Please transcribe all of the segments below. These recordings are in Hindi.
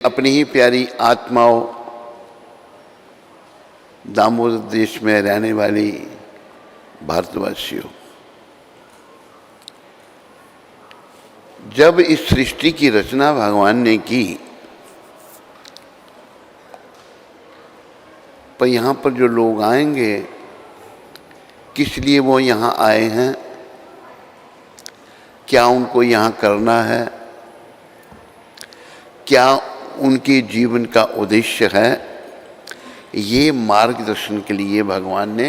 अपनी ही प्यारी आत्माओं, दामोदर देश में रहने वाली भारतवासियों, जब इस सृष्टि की रचना भगवान ने की, पर यहाँ पर जो लोग आएंगे किस लिए वो यहाँ आए हैं, क्या उनको यहाँ करना है, क्या उनके जीवन का उद्देश्य है, ये मार्गदर्शन के लिए भगवान ने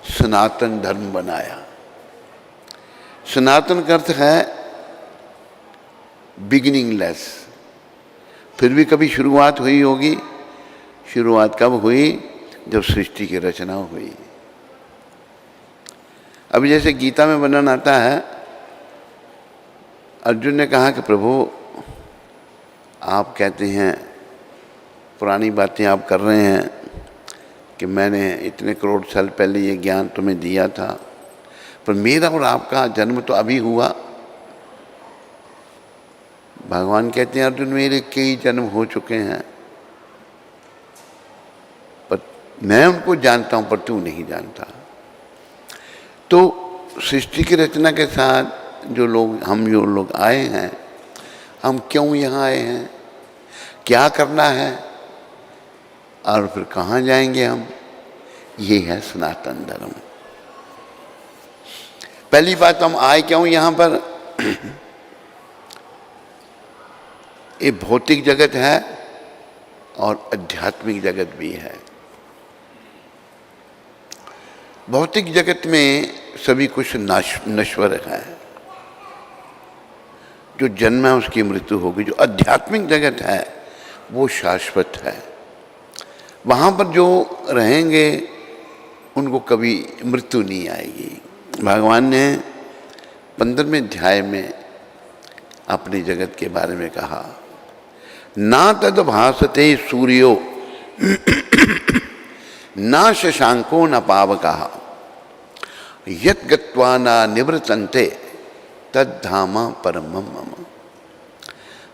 सनातन धर्म बनाया। सनातन का अर्थ है बिगिनिंगलेस। फिर भी कभी शुरुआत हुई होगी। शुरुआत कब हुई? जब सृष्टि की रचना हुई। अभी जैसे गीता में वर्णन आता है, अर्जुन ने कहा कि प्रभु आप कहते हैं, पुरानी बातें आप कर रहे हैं कि मैंने इतने करोड़ साल पहले ये ज्ञान तुम्हें दिया था, पर मेरा और आपका जन्म तो अभी हुआ। भगवान कहते हैं अर्जुन मेरे कई जन्म हो चुके हैं, पर मैं उनको जानता हूं पर तू नहीं जानता। तो सृष्टि की रचना के साथ जो लोग आए हैं, हम क्यों यहाँ आए हैं, क्या करना है और फिर कहाँ जाएंगे हम, ये है सनातन धर्म। पहली बात, हम आए क्यों यहाँ पर? ये भौतिक जगत है और आध्यात्मिक जगत भी है। भौतिक जगत में सभी कुछ नश्वर है, जो जन्म है उसकी मृत्यु होगी। जो आध्यात्मिक जगत है वो शाश्वत है। वहाँ पर जो रहेंगे उनको कभी मृत्यु नहीं आएगी। भगवान ने 15वें अध्याय में अपने जगत के बारे में कहा, ना तद भासते सूर्यो ना शशांको न पावकः यत् गत्वा न निवृतन्ते तद धाम परमं मम।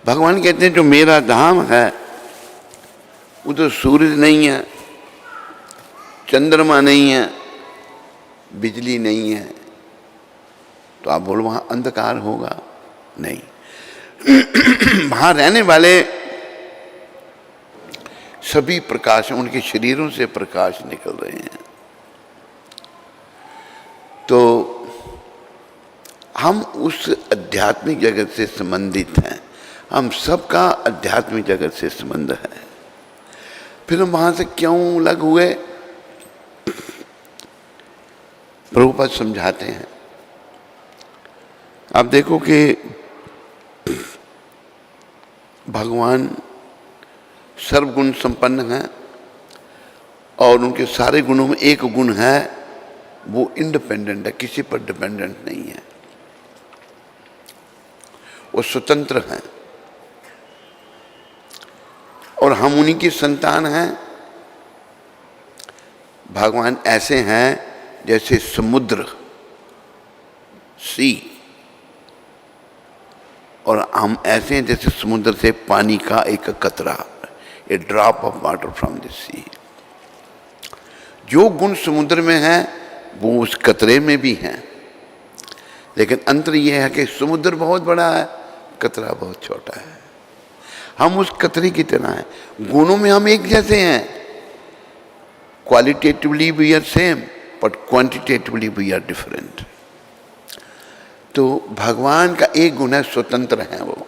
भगवान कहते हैं जो मेरा धाम है उधर सूरज नहीं है, चंद्रमा नहीं है, बिजली नहीं है। तो आप बोलो वहाँ अंधकार होगा? नहीं। वहाँ रहने वाले सभी प्रकाश, उनके शरीरों से प्रकाश निकल रहे हैं। तो हम उस आध्यात्मिक जगत से संबंधित हैं। हम सबका आध्यात्मिक जगत से संबंध है। फिर हम वहाँ से क्यों अलग हुए? प्रभुपाद समझाते हैं। आप देखो कि भगवान सर्वगुण संपन्न हैं और उनके सारे गुणों में एक गुण है, वो इंडिपेंडेंट है, किसी पर डिपेंडेंट नहीं है, वो स्वतंत्र हैं। और हम उन्हीं की संतान हैं। भगवान ऐसे हैं जैसे समुद्र, सी, और हम ऐसे हैं जैसे समुद्र से पानी का एक कतरा, a drop of water from the sea. जो गुण समुद्र में है वो उस कतरे में भी हैं, लेकिन अंतर यह है कि समुद्र बहुत बड़ा है, कतरा बहुत छोटा है। हम उस कतरे की तरह हैं। गुणों में हम एक जैसे हैं, qualitatively we are same but quantitatively we are different. तो भगवान का एक गुण है, स्वतंत्र हैं वो।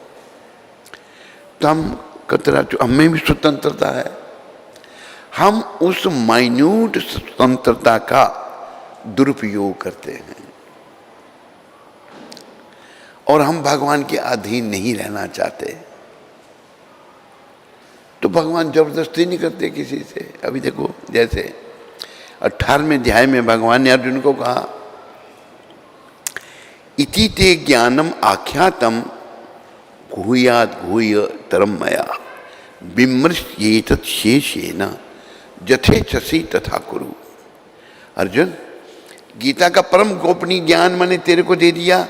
तो हम कतरा, जो हमें भी स्वतंत्रता है, हम उस माइन्यूट स्वतंत्रता का दुरुपयोग करते हैं और हम भगवान के अधीन नहीं रहना चाहते। तो भगवान जबरदस्ती नहीं करते किसी से। अभी देखो, जैसे 18वें अध्याय में भगवान ने अर्जुन को कहा, इति ते ज्ञानम आख्यातम गुह्यात् गुह्यतरम मया विमृश्येतत् शेषेण यथेच्छसि तथा कुरु। अर्जुन, गीता का परम गोपनीय ज्ञान मैंने तेरे को दे दिया,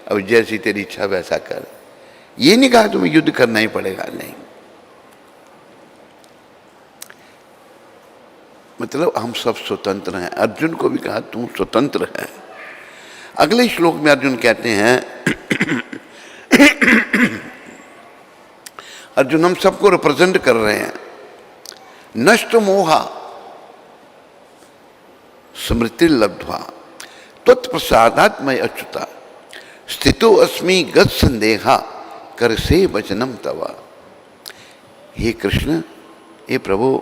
अब जैसी तेरी इच्छा वैसा कर। ये नहीं कहा तुम्हें युद्ध करना ही पड़ेगा, नहीं। मतलब हम सब स्वतंत्र हैं। अर्जुन को भी कहा तू स्वतंत्र है। अगले श्लोक में अर्जुन कहते हैं अर्जुन हम सबको रिप्रेजेंट कर रहे हैं। नष्ट मोहा स्मृति लब्ध्वा त्वत्प्रसादात् मयि अच्युता स्थितो अस्मि गत संदेहा कर से वचनम तवा। हे कृष्ण, हे प्रभु,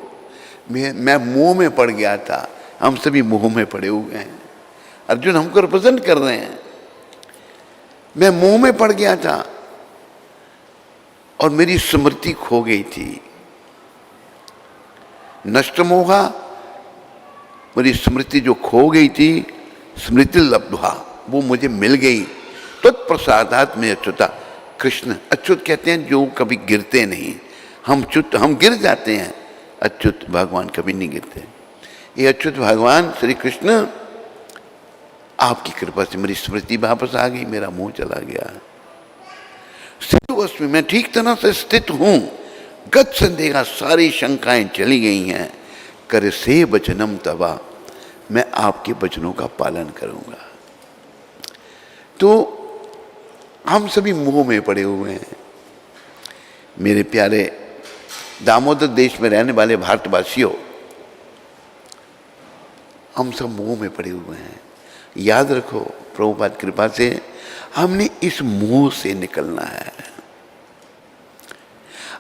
मैं मोह में पड़ गया था। हम सभी मोह में पड़े हुए हैं। अर्जुन हमको रिप्रेजेंट कर रहे हैं। मैं मोह में पड़ गया था और मेरी स्मृति खो गई थी। नष्ट मोहा, मेरी स्मृति जो खो गई थी, स्मृति लब्ध्वा, वो मुझे मिल गई। तत्प्रसादात् में अच्युता। कृष्ण अच्युत कहते हैं जो कभी गिरते नहीं। हम गिर जाते हैं, अच्युत भगवान कभी नहीं गिरते। ये अच्युत भगवान श्री कृष्ण, आपकी कृपा से मेरी स्मृति वापस आ गई, मेरा मुंह चला गया। स्थितोऽस्मि, मैं ठीक तरह से स्थित हूं। गत संदेहा, सारी शंकाएं चली गई हैं। कर से वचनम तवा, मैं आपके वचनों का पालन करूंगा। तो हम सभी मोह में पड़े हुए हैं। मेरे प्यारे दामोदर देश में रहने वाले भारतवासियों, हम सब मोह में पड़े हुए हैं। याद रखो, प्रभुपाद कृपा से हमने इस मोह से निकलना है।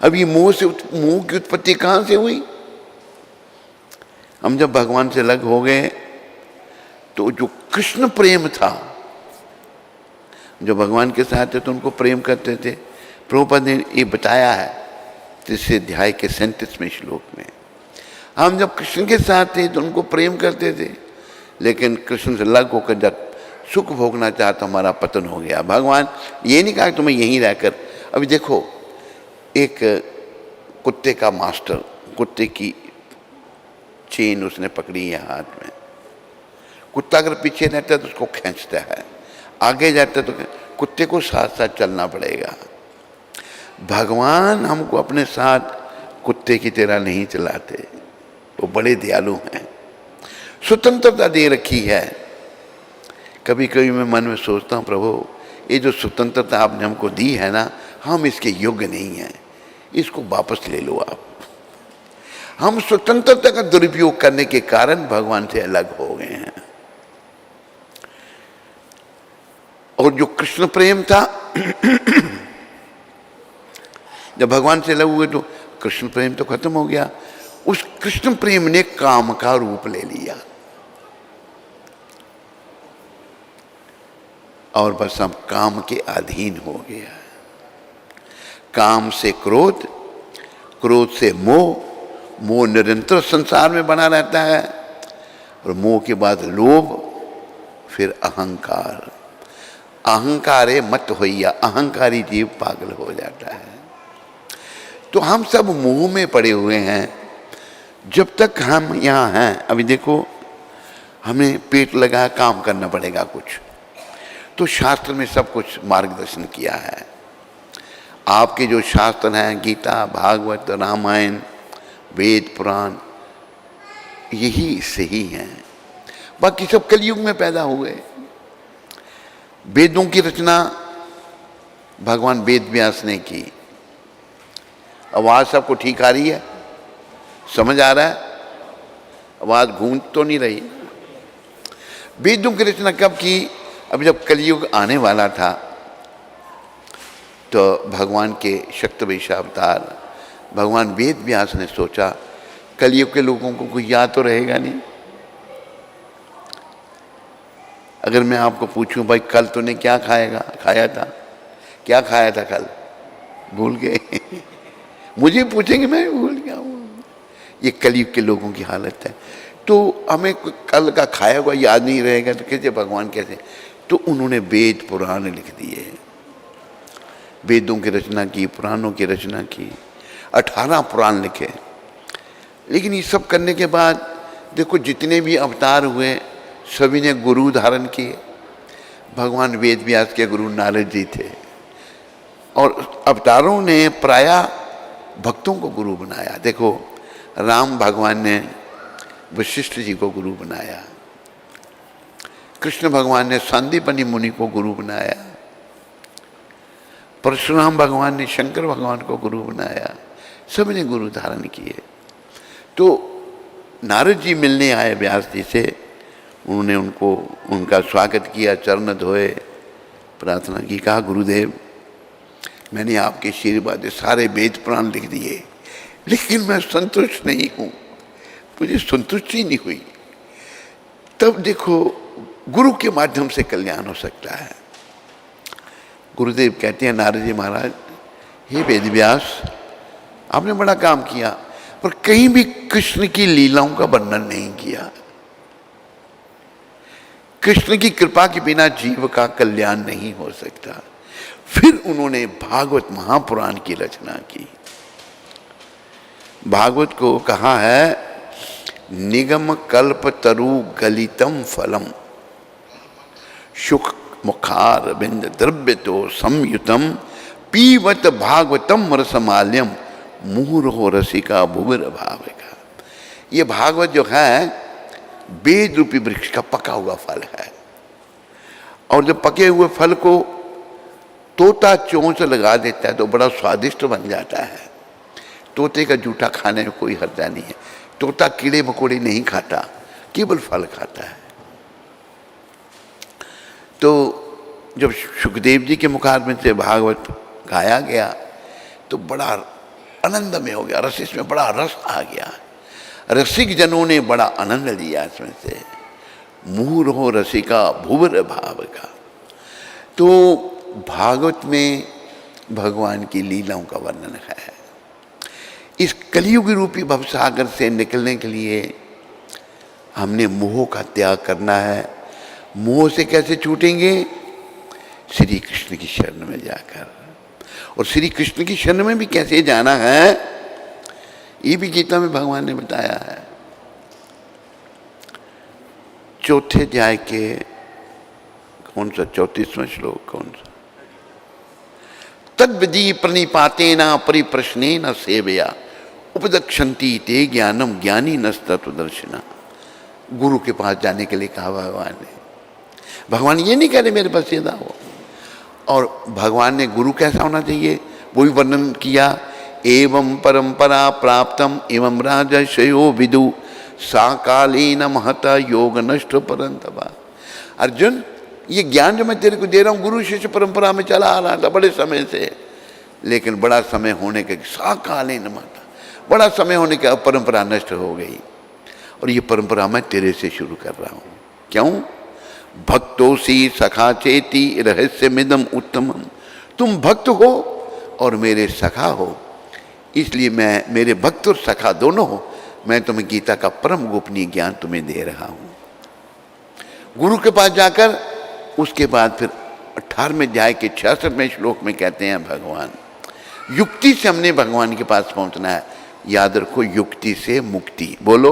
अब ये मोह की उत्पत्ति कहां से हुई? हम जब भगवान से अलग हो गए तो जो कृष्ण प्रेम था, जो भगवान के साथ थे तो उनको प्रेम करते थे। प्रभुपाद ने ये बताया है 3 अध्याय के 37वें श्लोक में। हम जब कृष्ण के साथ थे तो उनको प्रेम करते थे, लेकिन कृष्ण से अलग होकर जब सुख भोगना चाहा तो हमारा पतन हो गया। भगवान ये नहीं कहा कि तुम्हें यहीं रहकर। अभी देखो, एक कुत्ते का मास्टर, कुत्ते की चेन उसने पकड़ी है हाथ में। कुत्ता अगर पीछे रहता है तो उसको खींचता है, आगे जाता है तो कुत्ते को साथ साथ चलना पड़ेगा। भगवान हमको अपने साथ कुत्ते की तरह नहीं चलाते, वो बड़े दयालु हैं। स्वतंत्रता दे रखी है। कभी कभी मैं मन में सोचता हूँ, प्रभु ये जो स्वतंत्रता आपने हमको दी है ना, हम इसके योग्य नहीं हैं, इसको वापस ले लो आप। हम स्वतंत्रता का दुरुपयोग करने के कारण भगवान से अलग हो गए हैं। और जो कृष्ण प्रेम था जब भगवान से अलग हुए तो कृष्ण प्रेम तो खत्म हो गया। उस कृष्ण प्रेम ने काम का रूप ले लिया और बस हम काम के अधीन हो गया। काम से क्रोध, क्रोध से मोह, मोह निरंतर संसार में बना रहता है, और मोह के बाद लोभ, फिर अहंकार। अहंकारे मत होइया, अहंकारी जीव पागल हो जाता है। तो हम सब मोह में पड़े हुए हैं। जब तक हम यहाँ हैं, अभी देखो हमें पेट लगा काम करना पड़ेगा कुछ, तो शास्त्र में सब कुछ मार्गदर्शन किया है। आपके जो शास्त्र हैं, गीता, भागवत, रामायण, वेद, पुराण, यही सही हैं। बाकी सब कलयुग में पैदा हुए। वेदों की रचना भगवान वेद व्यास ने की। आवाज सबको ठीक आ रही है? समझ आ रहा है? आवाज गूंज तो नहीं रही? वेदों की रचना कब की? अब जब कलयुग आने वाला था तो भगवान के शक्तिवेश अवतार भगवान वेद व्यास ने सोचा कलयुग के लोगों को कोई याद तो रहेगा नहीं। अगर मैं आपको पूछूं भाई कल तूने क्या खाया था, क्या खाया था कल, भूल गए मुझे पूछेंगे मैं भूल गया हूँ। ये कलयुग के लोगों की हालत है। तो हमें कल का खाया हुआ याद नहीं रहेगा तो कैसे भगवान कैसे? तो उन्होंने वेद पुराण लिख दिए, वेदों की रचना की, पुराणों की रचना की, 18 पुराण लिखे। लेकिन ये सब करने के बाद देखो जितने भी अवतार हुए सभी ने गुरु धारण किए। भगवान वेद व्यास के गुरु नारद जी थे, और अवतारों ने प्रायः भक्तों को गुरु बनाया। देखो राम भगवान ने वशिष्ठ जी को गुरु बनाया, कृष्ण भगवान ने सांदीपनि मुनि को गुरु बनाया, परशुराम भगवान ने शंकर भगवान को गुरु बनाया, सभी ने गुरु धारण किए। तो नारद जी मिलने आए व्यास जी से, उन्होंने उनका स्वागत किया, चरण धोए, प्रार्थना की, कहा गुरुदेव मैंने आपके आशीर्वाद से सारे वेद पुराण लिख दिए, लेकिन मैं संतुष्ट नहीं हूँ, मुझे संतुष्टि नहीं हुई। तब देखो गुरु के माध्यम से कल्याण हो सकता है। गुरुदेव कहते हैं नारद जी महाराज, हे वेद व्यास आपने बड़ा काम किया, पर कहीं भी कृष्ण की लीलाओं का वर्णन नहीं किया। कृष्ण की कृपा के बिना जीव का कल्याण नहीं हो सकता। फिर उन्होंने भागवत महापुराण की रचना की। भागवत को कहा है निगम कल्प तरु गलितम फलम सुख मुखार बिंद द्रव्य तो संयुतम पीवत भागवतम रसमाल्यम मुहुरहो रसिका भुवर भाविका। ये भागवत जो है वेद रूपी वृक्ष का पका हुआ फल है, और जब पके हुए फल को तोता चोंच लगा देता है तो बड़ा स्वादिष्ट बन जाता है। तोते का जूठा खाने में कोई हर्जा नहीं है। तोता कीड़े मकोड़े नहीं खाता, केवल फल खाता है। तो जब सुखदेव जी के मुखार में से भागवत गाया गया तो बड़ा आनंद में हो गया, रस में बड़ा रस आ गया, रसिक जनों ने बड़ा आनंद लिया इसमें से। मुहुर हो रसिका भुवर भाव का। तो भागवत में भगवान की लीलाओं का वर्णन है। इस कलियुग रूपी भवसागर से निकलने के लिए हमने मोह का त्याग करना है। मोह से कैसे छूटेंगे? श्री कृष्ण की शरण में जाकर। और श्री कृष्ण की शरण में भी कैसे जाना है, ये भी गीता में भगवान ने बताया है। चौथे अध्याय के कौन सा 34वां श्लोक, कौन सा? तद्विधि प्रणिपातेन परिप्रश्नेन सेवया उपदक्षन्ति ते ज्ञानम ज्ञानी नस्तत्वदर्शिना। गुरु के पास जाने के लिए कहा भगवान ने। भगवान ये नहीं कह रहे मेरे पास सीधा हो। और भगवान ने गुरु कैसा होना चाहिए वो भी वर्णन किया। एवं परंपरा प्राप्तम एवं राजर्षयो विदु साकालीन महता योग नष्ट परंतपा। अर्जुन, ये ज्ञान जो मैं तेरे को दे रहा हूँ गुरु शिष्य परंपरा में चला आ रहा था बड़े समय से, लेकिन बड़ा समय होने के साकालीन महता, बड़ा समय होने के परंपरा नष्ट हो गई, और ये परंपरा मैं तेरे से शुरू कर रहा हूँ। क्यों? भक्तोसी सखा चेती रहस्य मिदम उत्तमम। तुम भक्त हो और मेरे सखा हो, इसलिए मैं, मेरे भक्त और सखा दोनों हो, मैं तुम्हें गीता का परम गोपनीय ज्ञान तुम्हें दे रहा हूँ। गुरु के पास जाकर उसके बाद फिर 18वें अध्याय के 66वें श्लोक में कहते हैं भगवान, युक्ति से हमने भगवान के पास पहुंचना है। याद रखो, युक्ति से मुक्ति। बोलो,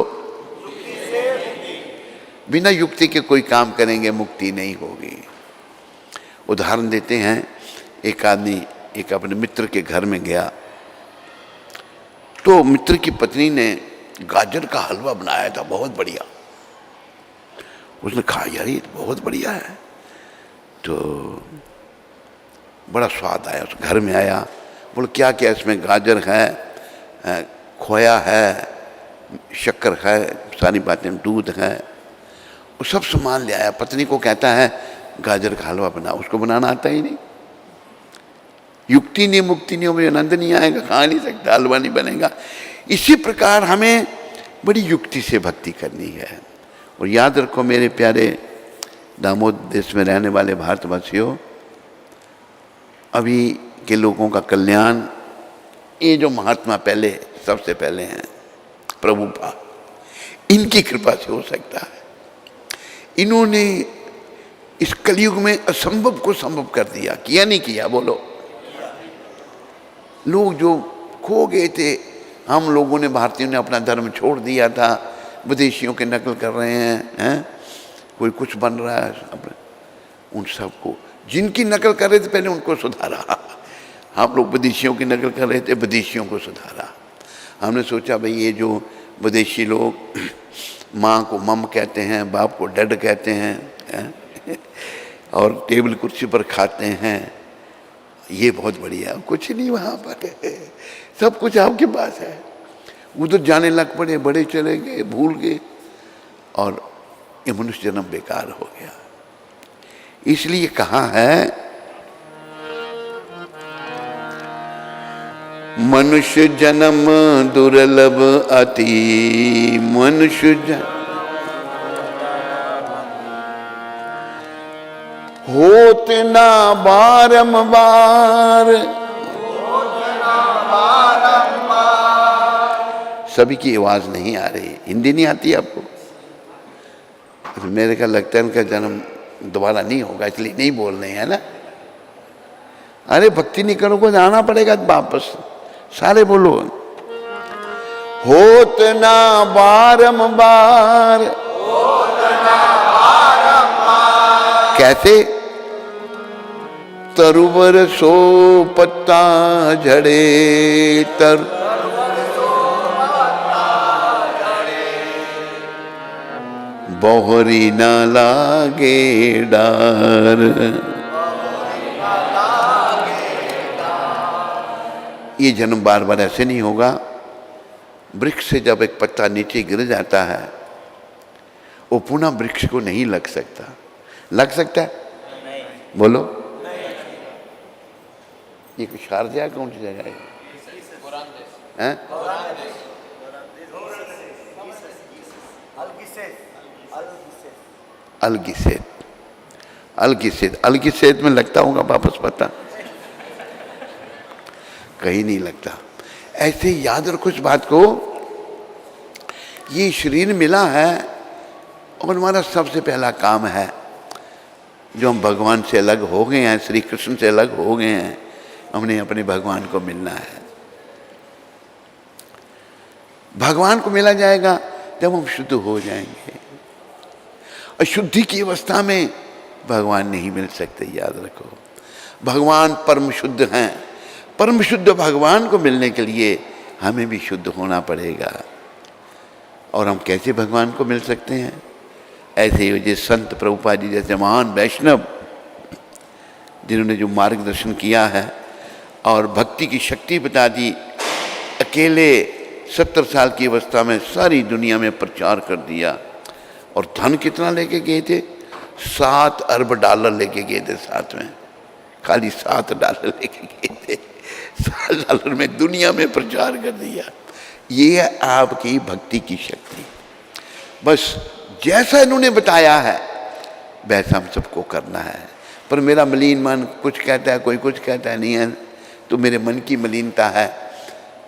बिना युक्ति के कोई काम करेंगे मुक्ति नहीं होगी। उदाहरण देते हैं, एक आदमी एक अपने मित्र के घर में गया, तो मित्र की पत्नी ने गाजर का हलवा बनाया था, बहुत बढ़िया। उसने कहा यार ये बहुत बढ़िया है, तो बड़ा स्वाद आया। उस घर में आया, बोले क्या क्या इसमें? गाजर है, खोया है, शक्कर है, सारी बातें, दूध है, वो सब सामान ले आया। पत्नी को कहता है गाजर का हलवा बना, उसको बनाना आता ही नहीं। युक्ति नहीं, मुक्ति नहीं, मुझे आनंद नहीं आएगा, खा नहीं सकता, हलवा नहीं बनेगा। इसी प्रकार हमें बड़ी युक्ति से भक्ति करनी है। और याद रखो मेरे प्यारे दामोद देश में रहने वाले भारतवासियों, अभी के लोगों का कल्याण, ये जो महात्मा पहले सबसे पहले हैं प्रभुपाद, इनकी कृपा से हो सकता है। इन्होंने इस कलयुग में असंभव को संभव कर दिया। किया नहीं किया? बोलो। लोग जो खो गए थे, हम लोगों ने, भारतीयों ने अपना धर्म छोड़ दिया था, विदेशियों के नकल कर रहे हैं, कोई कुछ बन रहा है, उन सबको जिनकी नकल कर रहे थे पहले उनको सुधारा। हम लोग विदेशियों की नकल कर रहे थे, विदेशियों को सुधारा। हमने सोचा भाई ये जो विदेशी लोग माँ को मम कहते हैं, बाप को डैड कहते हैं, और टेबल कुर्सी पर खाते हैं। ये बहुत बढ़िया, कुछ नहीं वहाँ पर, सब कुछ आपके पास है। उधर जाने लग पड़े, बड़े चले गए, भूल गए, और ये मनुष्य जन्म बेकार हो गया। इसलिए कहा है मनुष्य जन्म दुर्लभ अति, मनुष्य जन्म होत ना बारंबार। सभी की आवाज नहीं आ रही, हिंदी नहीं आती आपको? मेरे का लगता है इनका जन्म दोबारा नहीं होगा, इसलिए नहीं बोल रहे हैं ना। अरे भक्ति नहीं करोगे, आना पड़ेगा वापस, सारे बोलो। होत ना बारंबार, कैसे? तरुवर सो पत्ता झड़े, बोहरी न लागे डार। ये जन्म बार बार ऐसे नहीं होगा। वृक्ष से जब एक पत्ता नीचे गिर जाता है, वो पुनः वृक्ष को नहीं लग सकता। लग सकता है? नहीं। बोलो नहीं। ये कुछ शारजा कौन सी जगह है? अलगिसेत, अलगिसेत, अलगिसेत में लगता होगा वापस पता, कहीं नहीं लगता। ऐसे याद रखो इस बात को, ये शरीर मिला है और हमारा सबसे पहला काम है, जो हम भगवान से अलग हो गए हैं, श्री कृष्ण से अलग हो गए हैं, हमने अपने भगवान को मिलना है। भगवान को मिला जाएगा तब हम शुद्ध हो जाएंगे। अशुद्धि की अवस्था में भगवान नहीं मिल सकते, याद रखो। भगवान परम शुद्ध हैं। परम शुद्ध भगवान को मिलने के लिए हमें भी शुद्ध होना पड़ेगा। और हम कैसे भगवान को मिल सकते हैं? ऐसे ही जो संत प्रभुपाद जी जैसे महान वैष्णव, जिन्होंने जो मार्गदर्शन किया है और भक्ति की शक्ति बता दी, अकेले 70 साल की अवस्था में सारी दुनिया में प्रचार कर दिया। और धन कितना लेके गए थे? $7 अरब लेके गए थे साथ में, खाली $7 लेके गए थे। $7 में दुनिया में प्रचार कर दिया। ये है आपकी भक्ति की शक्ति। बस जैसा इन्होंने बताया है वैसा हम सबको करना है। पर मेरा मलिन मन कुछ कहता है, कोई कुछ कहता है, नहीं है तो मेरे मन की मलिनता है।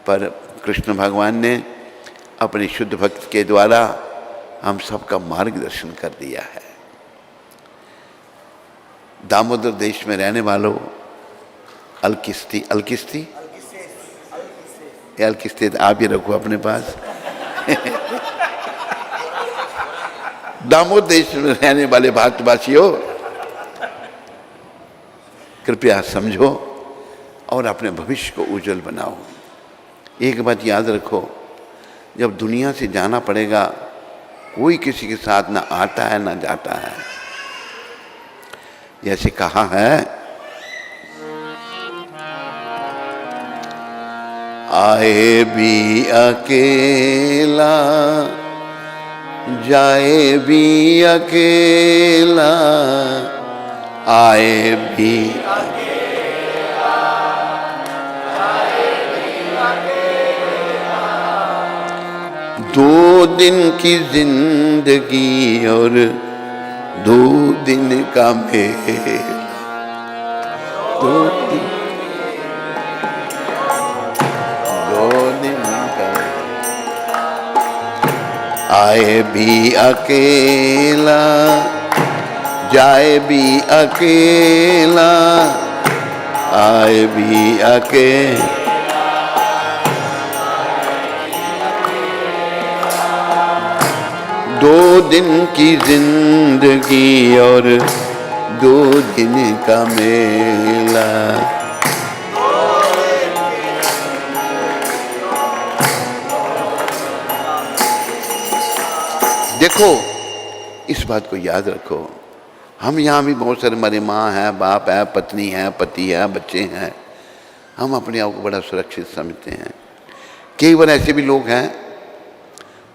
पर कृष्ण भगवान ने अपने शुद्ध भक्त के द्वारा हम सबका मार्गदर्शन कर दिया है। दामोदर देश में रहने वालों, अलकिस्ती, अलकिस्ती अलकिस्ती आप ही रखो अपने पास। दामोदर देश में रहने वाले भारतवासियों, कृपया समझो और अपने भविष्य को उज्जवल बनाओ। एक बात याद रखो, जब दुनिया से जाना पड़ेगा, कोई किसी के साथ ना आता है ना जाता है। जैसे कहा है, आए भी अकेला जाए भी अकेला, आए भी अकेला जाए भी अकेला। 2 दिन की जिंदगी और 2 दिन का मेल, 2 दिन का। आए भी अकेला जाए भी अकेला, आए भी अकेला। 2 दिन की जिंदगी और 2 दिन का मेला। देखो, इस बात को याद रखो, हम यहाँ भी बहुत सारे, हमारी माँ है, बाप है, पत्नी है, पति है, बच्चे हैं, हम अपने आप को बड़ा सुरक्षित समझते हैं। कई बार ऐसे भी लोग हैं,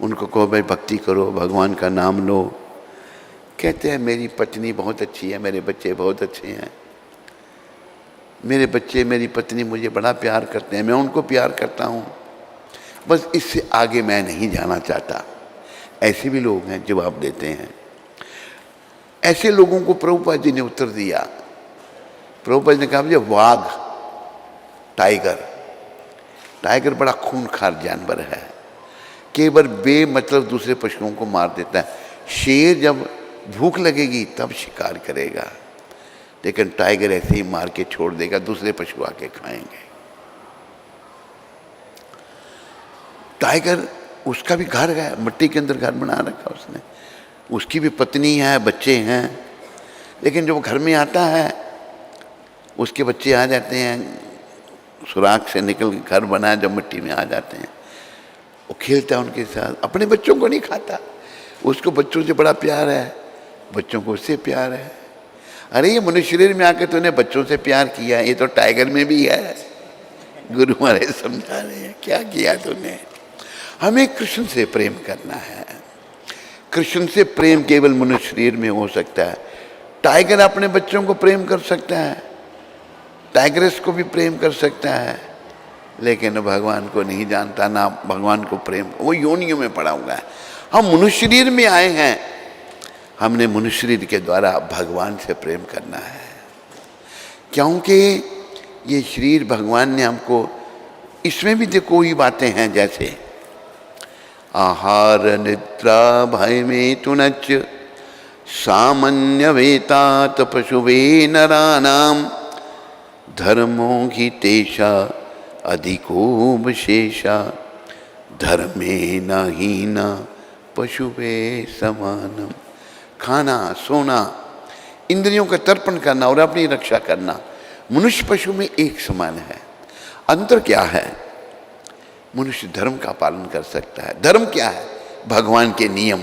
उनको कहो भाई भक्ति करो, भगवान का नाम लो, कहते हैं मेरी पत्नी बहुत अच्छी है, मेरे बच्चे बहुत अच्छे हैं, मेरे बच्चे मेरी पत्नी मुझे बड़ा प्यार करते हैं, मैं उनको प्यार करता हूँ, बस इससे आगे मैं नहीं जाना चाहता। ऐसे भी लोग हैं, जवाब देते हैं। ऐसे लोगों को प्रभुपाद जी ने उत्तर दिया। प्रभुपाद जी ने कहा मुझे वाघ, टाइगर बड़ा खूंखार जानवर है, केवल बेमतलब दूसरे पशुओं को मार देता है। शेर जब भूख लगेगी तब शिकार करेगा, लेकिन टाइगर ऐसे ही मार के छोड़ देगा, दूसरे पशु आके खाएंगे। टाइगर, उसका भी घर है, मिट्टी के अंदर घर बना रखा उसने, उसकी भी पत्नी है, बच्चे हैं, लेकिन जब घर में आता है उसके बच्चे आ जाते हैं, सुराख से निकल के घर बना, जब मिट्टी में आ जाते हैं, वो खेलता है उनके साथ, अपने बच्चों को नहीं खाता, उसको बच्चों से बड़ा प्यार है, बच्चों को उससे प्यार है। अरे ये मनुष्य शरीर में आकर तूने बच्चों से प्यार किया, ये तो टाइगर में भी है। गुरु महाराज समझा रहे हैं, क्या किया तूने। हमें कृष्ण से प्रेम करना है। कृष्ण से प्रेम केवल मनुष्य शरीर में हो सकता है। टाइगर अपने बच्चों को प्रेम कर सकता है, टाइग्रेस को भी प्रेम कर सकता है, लेकिन भगवान को नहीं जानता, ना भगवान को प्रेम, वो योनियों में पड़ा हुआ है। हम मनुष्य शरीर में आए हैं, हमने मनुष्य शरीर के द्वारा भगवान से प्रेम करना है, क्योंकि ये शरीर भगवान ने हमको, इसमें भी देखो ही बातें हैं, जैसे आहार निद्रा भय में तुनच सामान्य वेतात पशुवे नरानाम धर्मो ही तेषा अधिको विशेषा धर्मे न हीना पशुवे समानम। खाना, सोना, इंद्रियों का तर्पण करना और अपनी रक्षा करना मनुष्य पशु में एक समान है। अंतर क्या है? मनुष्य धर्म का पालन कर सकता है। धर्म क्या है? भगवान के नियम।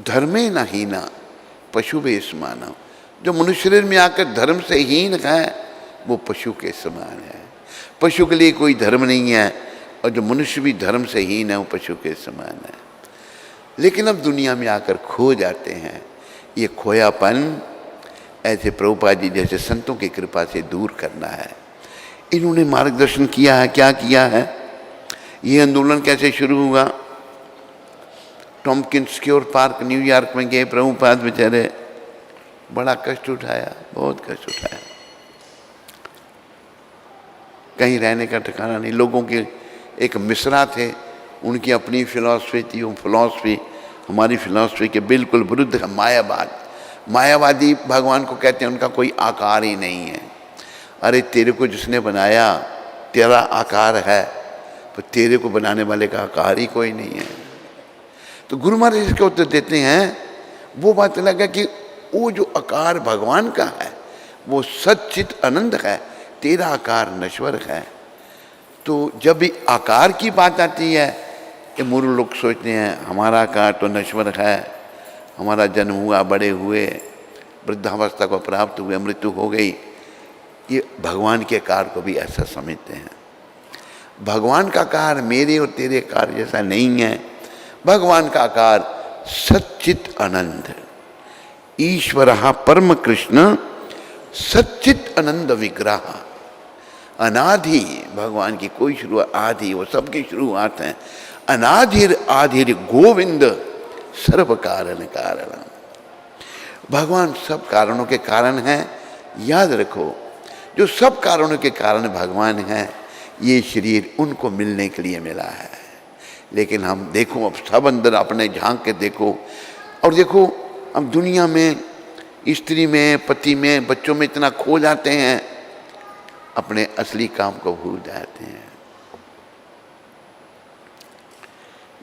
धर्मे न हीना पशु वे समान। जो मनुष्य शरीर में आकर धर्म से हीन है वो पशु के समान है। पशु के लिए कोई धर्म नहीं है, और जो मनुष्य भी धर्म से हीन है वो पशु के समान है। लेकिन अब दुनिया में आकर खो जाते हैं। ये खोयापन ऐसे प्रभुपाद जी जैसे संतों की कृपा से दूर करना है। इन्होंने मार्गदर्शन किया है। क्या किया है? ये आंदोलन कैसे शुरू हुआ? टॉम्किंस स्क्योर पार्क न्यूयॉर्क में गए प्रभुपाद बेचारे, बड़ा कष्ट उठाया, बहुत कष्ट उठाया। कहीं रहने का ठिकाना नहीं। लोगों के एक मिश्रा थे, उनकी अपनी फिलॉसफी थी। वो फिलॉसफी हमारी फिलॉसफी के बिल्कुल विरुद्ध है। मायावादी भगवान को कहते हैं उनका कोई आकार ही नहीं है। अरे तेरे को जिसने बनाया तेरा आकार है, तो तेरे को बनाने वाले का आकार ही कोई नहीं है। तो गुरु महाराज इसका उत्तर देते हैं, वो बात अलग है कि वो जो आकार भगवान का है वो सच्चित आनंद है, तेरा आकार नश्वर है। तो जब भी आकार की बात आती है, ये मूर्ख लोग सोचते हैं हमारा आकार तो नश्वर है, हमारा जन्म हुआ, बड़े हुए, वृद्धावस्था को प्राप्त हुए, मृत्यु हो गई। ये भगवान के आकार को भी ऐसा समझते हैं। भगवान का आकार मेरे और तेरे आकार जैसा नहीं है। भगवान का आकार सच्चित आनंद, ईश्वर परम कृष्ण सच्चित आनंद विग्रह। अनादि भगवान की कोई शुरुआत, आदि वो सबकी शुरुआत है। अनाधिर आधिर गोविंद सर्व कारण कारण। भगवान सब कारणों के कारण हैं। याद रखो, जो सब कारणों के कारण भगवान हैं, ये शरीर उनको मिलने के लिए मिला है। लेकिन हम देखो, अब सब अंदर अपने झांक के देखो, और देखो अब दुनिया में स्त्री में, पति में, बच्चों में इतना खो जाते हैं, अपने असली काम को भूल जाते हैं।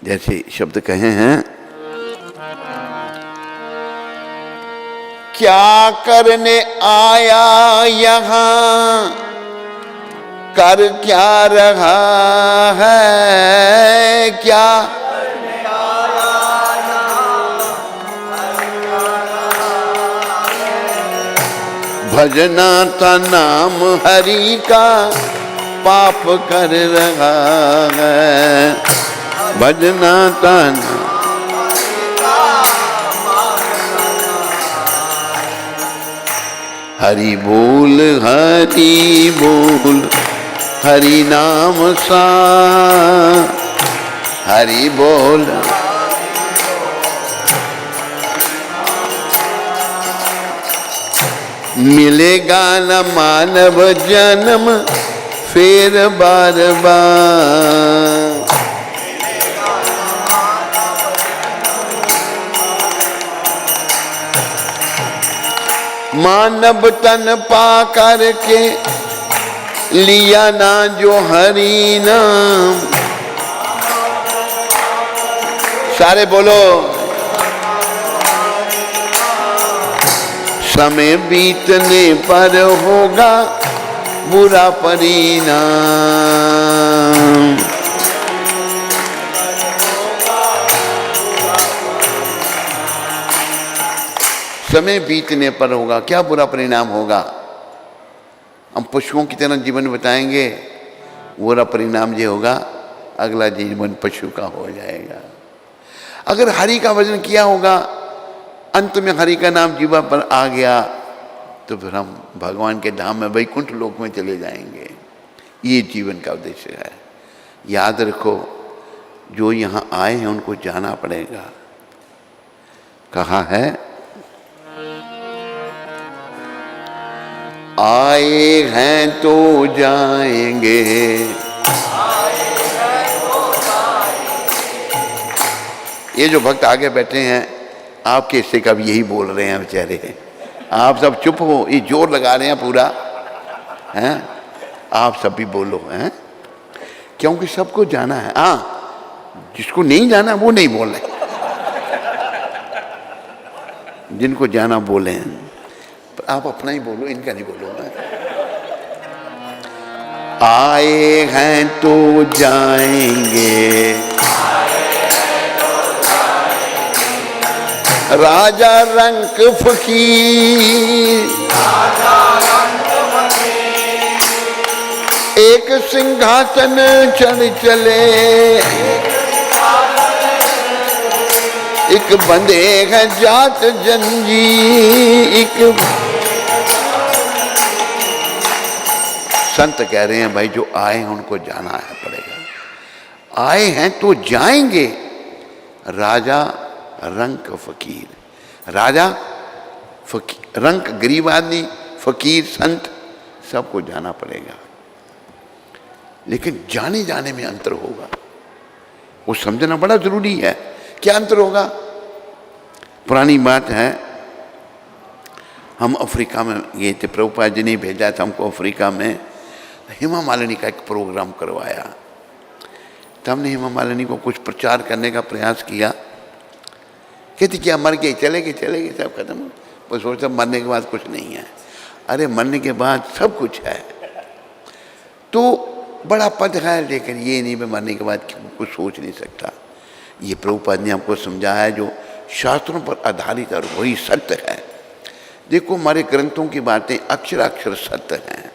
जैसे शब्द कहे हैं, क्या करने आया यहाँ, कर क्या रहा है, क्या करने आया भजना था नाम हरि का पाप कर रहा है, भजना था हरि बोल हरि नाम सा, हरि बोल। मिलेगा न मानव जन्म फिर बार बार, मानव तन पा करके लिया ना जो हरि नाम। सारे बोलो, समय बीतने पर होगा बुरा परिणाम। समय बीतने पर होगा क्या बुरा परिणाम होगा? हम पशुओं की तरह जीवन बताएंगे, बुरा परिणाम ये होगा अगला जीवन पशु का हो जाएगा। अगर हरि का भजन किया होगा, अंत में हरि का नाम जीवा पर आ गया, तो फिर हम भगवान के धाम में वैकुंठ लोक में चले जाएंगे। ये जीवन का उद्देश्य है। याद रखो, जो यहाँ आए हैं उनको जाना पड़ेगा। कहा है, आए हैं तो जाएंगे, ये जो भक्त आगे बैठे हैं आपके हिस्से का भी यही बोल रहे हैं बेचारे। आप सब चुप हो, ये जोर लगा रहे हैं पूरा, हैं? आप सब भी बोलो, हैं? क्योंकि सबको जाना है। हाँ, जिसको नहीं जाना वो नहीं बोल रहे, जिनको जाना बोले हैं। पर आप अपना ही बोलो, इनका नहीं बोलो। आए हैं तो जाएंगे, राजा रंक फकीर, एक सिंहासन चढ़ चले, एक बंधे है जात जंजीर। एक संत कह रहे हैं, भाई जो आए हैं उनको जाना है पड़ेगा। आए हैं तो जाएंगे, राजा रंक फकीर। राजा फकीर, रंक गरीब आदमी, फकीर संत, सबको जाना पड़ेगा। लेकिन जाने जाने में अंतर होगा, वो समझना बड़ा जरूरी है। क्या अंतर होगा? पुरानी बात है, हम अफ्रीका में गए थे, प्रभुपाद जी ने भेजा था हमको अफ्रीका में। हेमा मालिनी का एक प्रोग्राम करवाया, तो हमने हेमा मालिनी को कुछ प्रचार करने का प्रयास किया। कहती क्या मर गए, चले गए सब खत्म, बस सोचता मरने के बाद कुछ नहीं है। अरे मरने के बाद सब कुछ है, तो बड़ा पद है, लेकिन ये नहीं मैं मरने के बाद कुछ सोच नहीं सकता। ये प्रभुपाद ने हमको समझाया है, जो शास्त्रों पर आधारित और वही सत्य है। देखो हमारे ग्रंथों की बातें अक्षर अक्षर सत्य हैं।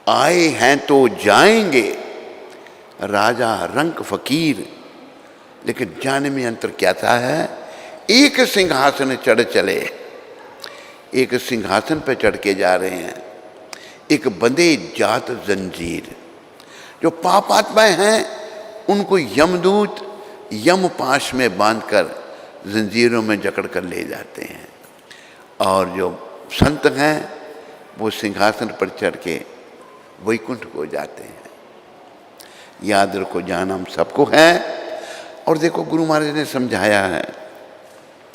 आए हैं तो जाएंगे, राजा रंक फकीर, लेकिन जाने में अंतर क्या था है? एक सिंहासन चढ़ चले, एक सिंहासन पर चढ़ के जा रहे हैं, एक बंधे जात जंजीर। जो पापात्माएं हैं उनको यमदूत यम पाश में बांधकर जंजीरों में जकड़ कर ले जाते हैं, और जो संत हैं वो सिंहासन पर चढ़ के वैकुंठ को जाते हैं। याद रखो, जाना हम सबको है। और देखो गुरु महाराज ने समझाया है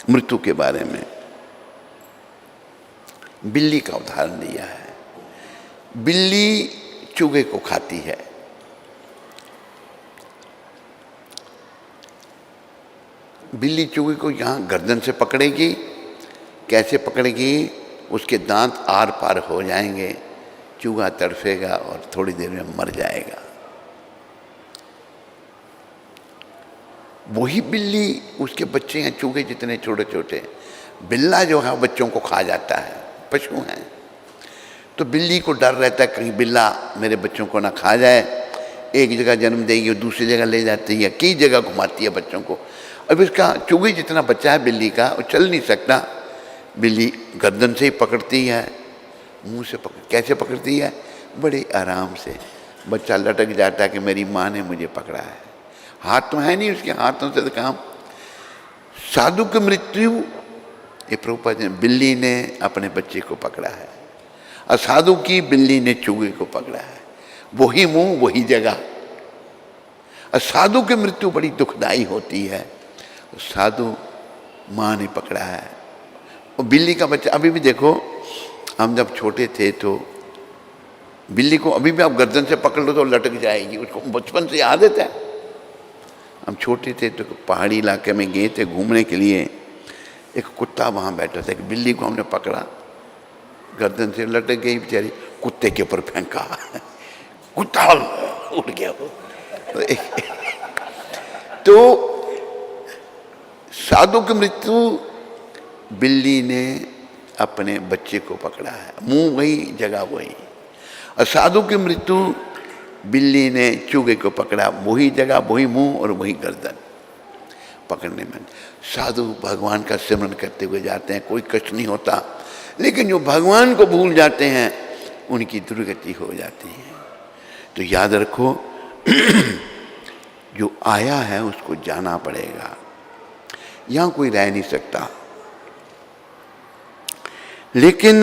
मृत्यु के बारे में, बिल्ली का उदाहरण दिया है। बिल्ली चूहे को खाती है, बिल्ली चूहे को यहाँ गर्दन से पकड़ेगी। कैसे पकड़ेगी? उसके दांत आर पार हो जाएंगे, चूहा तड़फेगा और थोड़ी देर में मर जाएगा। वही बिल्ली, उसके बच्चे हैं चूहे जितने छोटे छोटे, बिल्ला जो है बच्चों को खा जाता है। पशु हैं। तो बिल्ली को डर रहता है कहीं बिल्ला मेरे बच्चों को ना खा जाए। एक जगह जन्म देगी और दूसरी जगह ले जाती है, कई जगह घुमाती है बच्चों को। अब इसका चूगी जितना बच्चा है बिल्ली का, वो चल नहीं सकता। बिल्ली गर्दन से ही पकड़ती है, मुंह से कैसे पकड़ती है? बड़े आराम से। बच्चा लटक जाता है कि मेरी माँ ने मुझे पकड़ा है। हाथ तो है नहीं उसके, हाथों से तो काम। साधु की मृत्यु, ये प्रभुपाद ने, बिल्ली ने अपने बच्चे को पकड़ा है। असाधु की, बिल्ली ने चूहे को पकड़ा है। वही मुंह वही जगह। असाधु की मृत्यु बड़ी दुखदाई होती है, साधु माँ ने पकड़ा है। और बिल्ली का बच्चा, अभी भी देखो, हम जब छोटे थे तो बिल्ली को अभी भी आप गर्दन से पकड़ लो तो लटक जाएगी, उसको बचपन से आदत है। हम छोटे थे तो पहाड़ी इलाके में गए थे घूमने के लिए, एक कुत्ता वहाँ बैठा था, एक बिल्ली को हमने पकड़ा, गर्दन से लटक गई बेचारी, कुत्ते के ऊपर फेंका, कुत्ता उड़ गया वो। तो साधु की मृत्यु बिल्ली ने अपने बच्चे को पकड़ा है, मुंह वही जगह वही। असाधु की मृत्यु बिल्ली ने चूहे को पकड़ा, वही जगह वही मुंह और वही गर्दन पकड़ने में। साधु भगवान का सिमरन करते हुए जाते हैं, कोई कष्ट नहीं होता। लेकिन जो भगवान को भूल जाते हैं उनकी दुर्गति हो जाती है। तो याद रखो, जो आया है उसको जाना पड़ेगा, यहां कोई रह नहीं सकता। लेकिन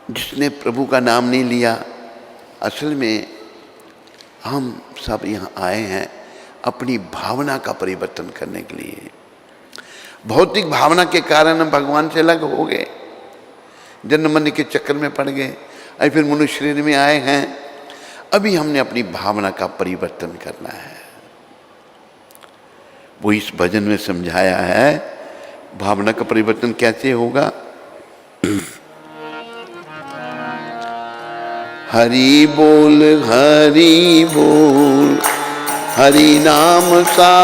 जिसने प्रभु का नाम नहीं लिया, असल में हम सब यहाँ आए हैं अपनी भावना का परिवर्तन करने के लिए। भौतिक भावना के कारण हम भगवान से अलग हो गए, जन्म मरने के चक्कर में पड़ गए, और फिर मनुष्य शरीर में आए हैं। अभी हमने अपनी भावना का परिवर्तन करना है। वो इस भजन में समझाया है, भावना का परिवर्तन कैसे होगा। हरि बोल हरि नाम सा,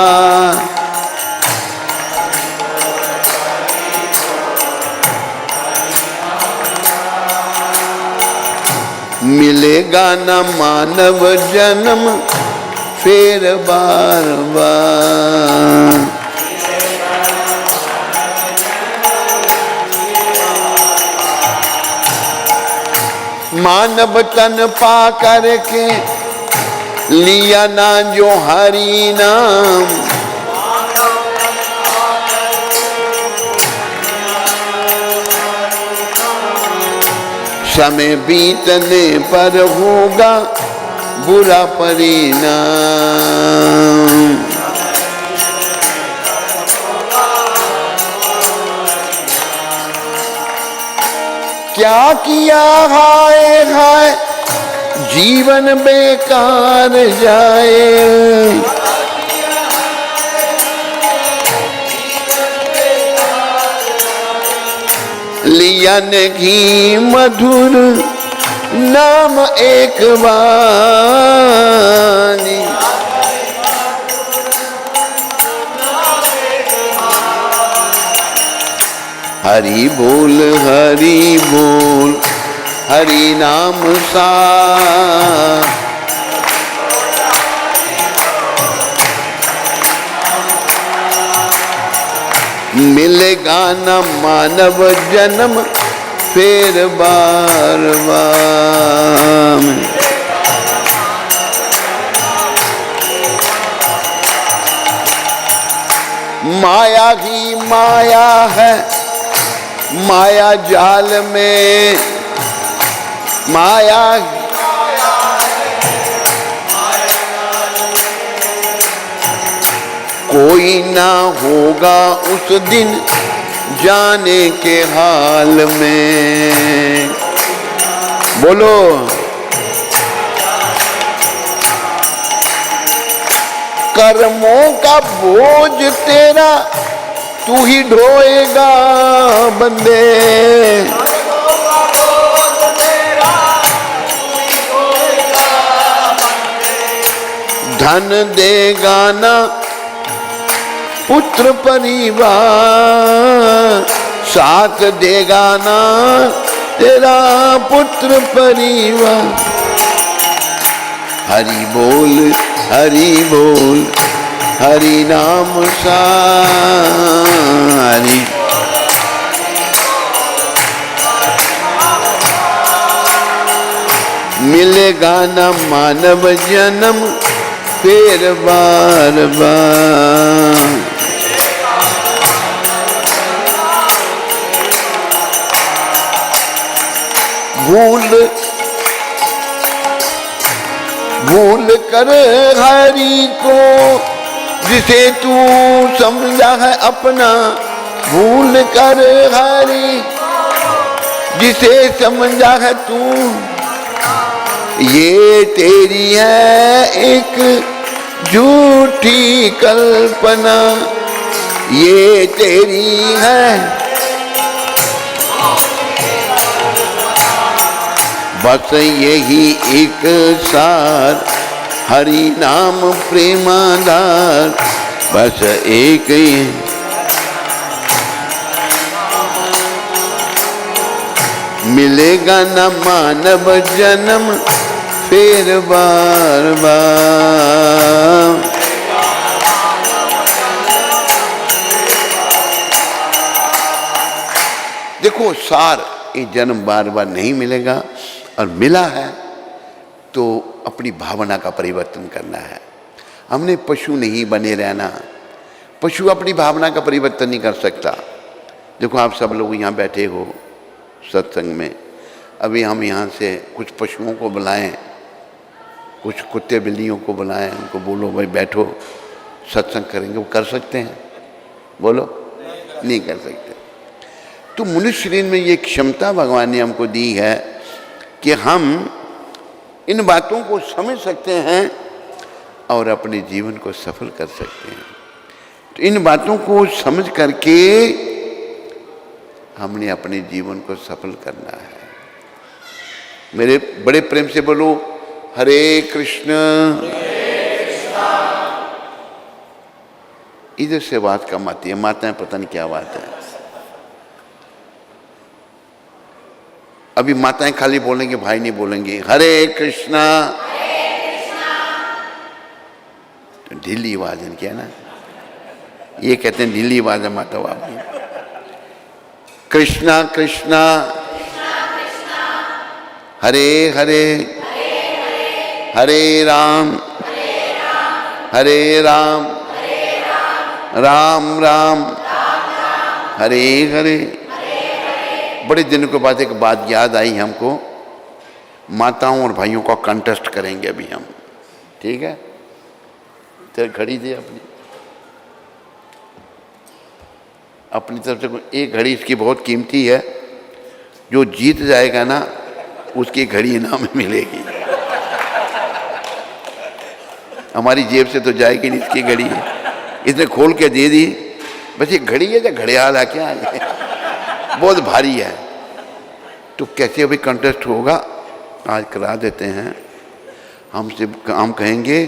मिलेगा न मानव जन्म फिर बार बार। मानव तन पा करके लिया ना जो हरि नाम, समय बीतने पर होगा बुरा परिणाम। क्या किया हाय हाय जीवन बेकार जाए, लिया नहीं मधुर नाम एक बानी। हरि बोल हरि नाम सा, मिलेगा न मानव जन्म फिर बार बार। माया ही माया है, माया जाल में माया, कोई ना होगा उस दिन जाने के हाल में। बोलो कर्मों का बोझ तेरा तू ही ढोएगा बंदे, धन देगा ना पुत्र परिवार, साथ देगा ना तेरा पुत्र परिवार। हरि बोल हरि नाम सारी। मिलेगा न मानव जन्म फिर बार बार। भूल कर हरि को जिसे तू समझा है अपना। भूल कर हरि जिसे समझा है तू। ये तेरी है एक झूठी कल्पना। ये तेरी है बस यही एक सार। हरि नाम प्रेमाधार बस एक ही। मिलेगा न मानव जन्म फिर बार बार। देखो सार, ये जन्म बार बार नहीं मिलेगा, और मिला है तो अपनी भावना का परिवर्तन करना है। हमने पशु नहीं बने रहना। पशु अपनी भावना का परिवर्तन नहीं कर सकता। देखो आप सब लोग यहाँ बैठे हो सत्संग में, अभी हम यहाँ से कुछ पशुओं को बुलाएं, कुछ कुत्ते बिल्लियों को बुलाएं, उनको बोलो भाई बैठो सत्संग करेंगे, वो कर सकते हैं? बोलो नहीं कर सकते। तो मनुष्य शरीर में ये क्षमता भगवान ने हमको दी है कि हम इन बातों को समझ सकते हैं और अपने जीवन को सफल कर सकते हैं। तो इन बातों को समझ करके हमने अपने जीवन को सफल करना है। मेरे बड़े प्रेम से बोलो हरे कृष्ण। इधर से बात कम आती है, माताएं पता नहीं क्या बात है। अभी माताएं खाली बोलेंगे, भाई नहीं बोलेंगे हरे कृष्णा। तो ढीली आवाज है क्या ना, ये कहते हैं ढीली आवाज है माता बाप की। कृष्णा कृष्णा हरे हरे हरे राम हरे राम राम राम हरे हरे। बड़े दिनों के बाद एक बात याद आई हमको, माताओं और भाइयों का कंटेस्ट करेंगे अभी हम, ठीक है? तेरे घड़ी दे अपनी तरफ से। एक घड़ी इसकी बहुत कीमती है, जो जीत जाएगा ना उसकी घड़ी इनाम में मिलेगी। हमारी जेब से तो जाएगी नहीं इसकी घड़ी, इसने खोल के दे दी। बस ये घड़ी है या घड़ियाल है क्या है? बहुत भारी है। तो कैसे अभी कंटेस्ट होगा, आज करा देते हैं। हम कहेंगे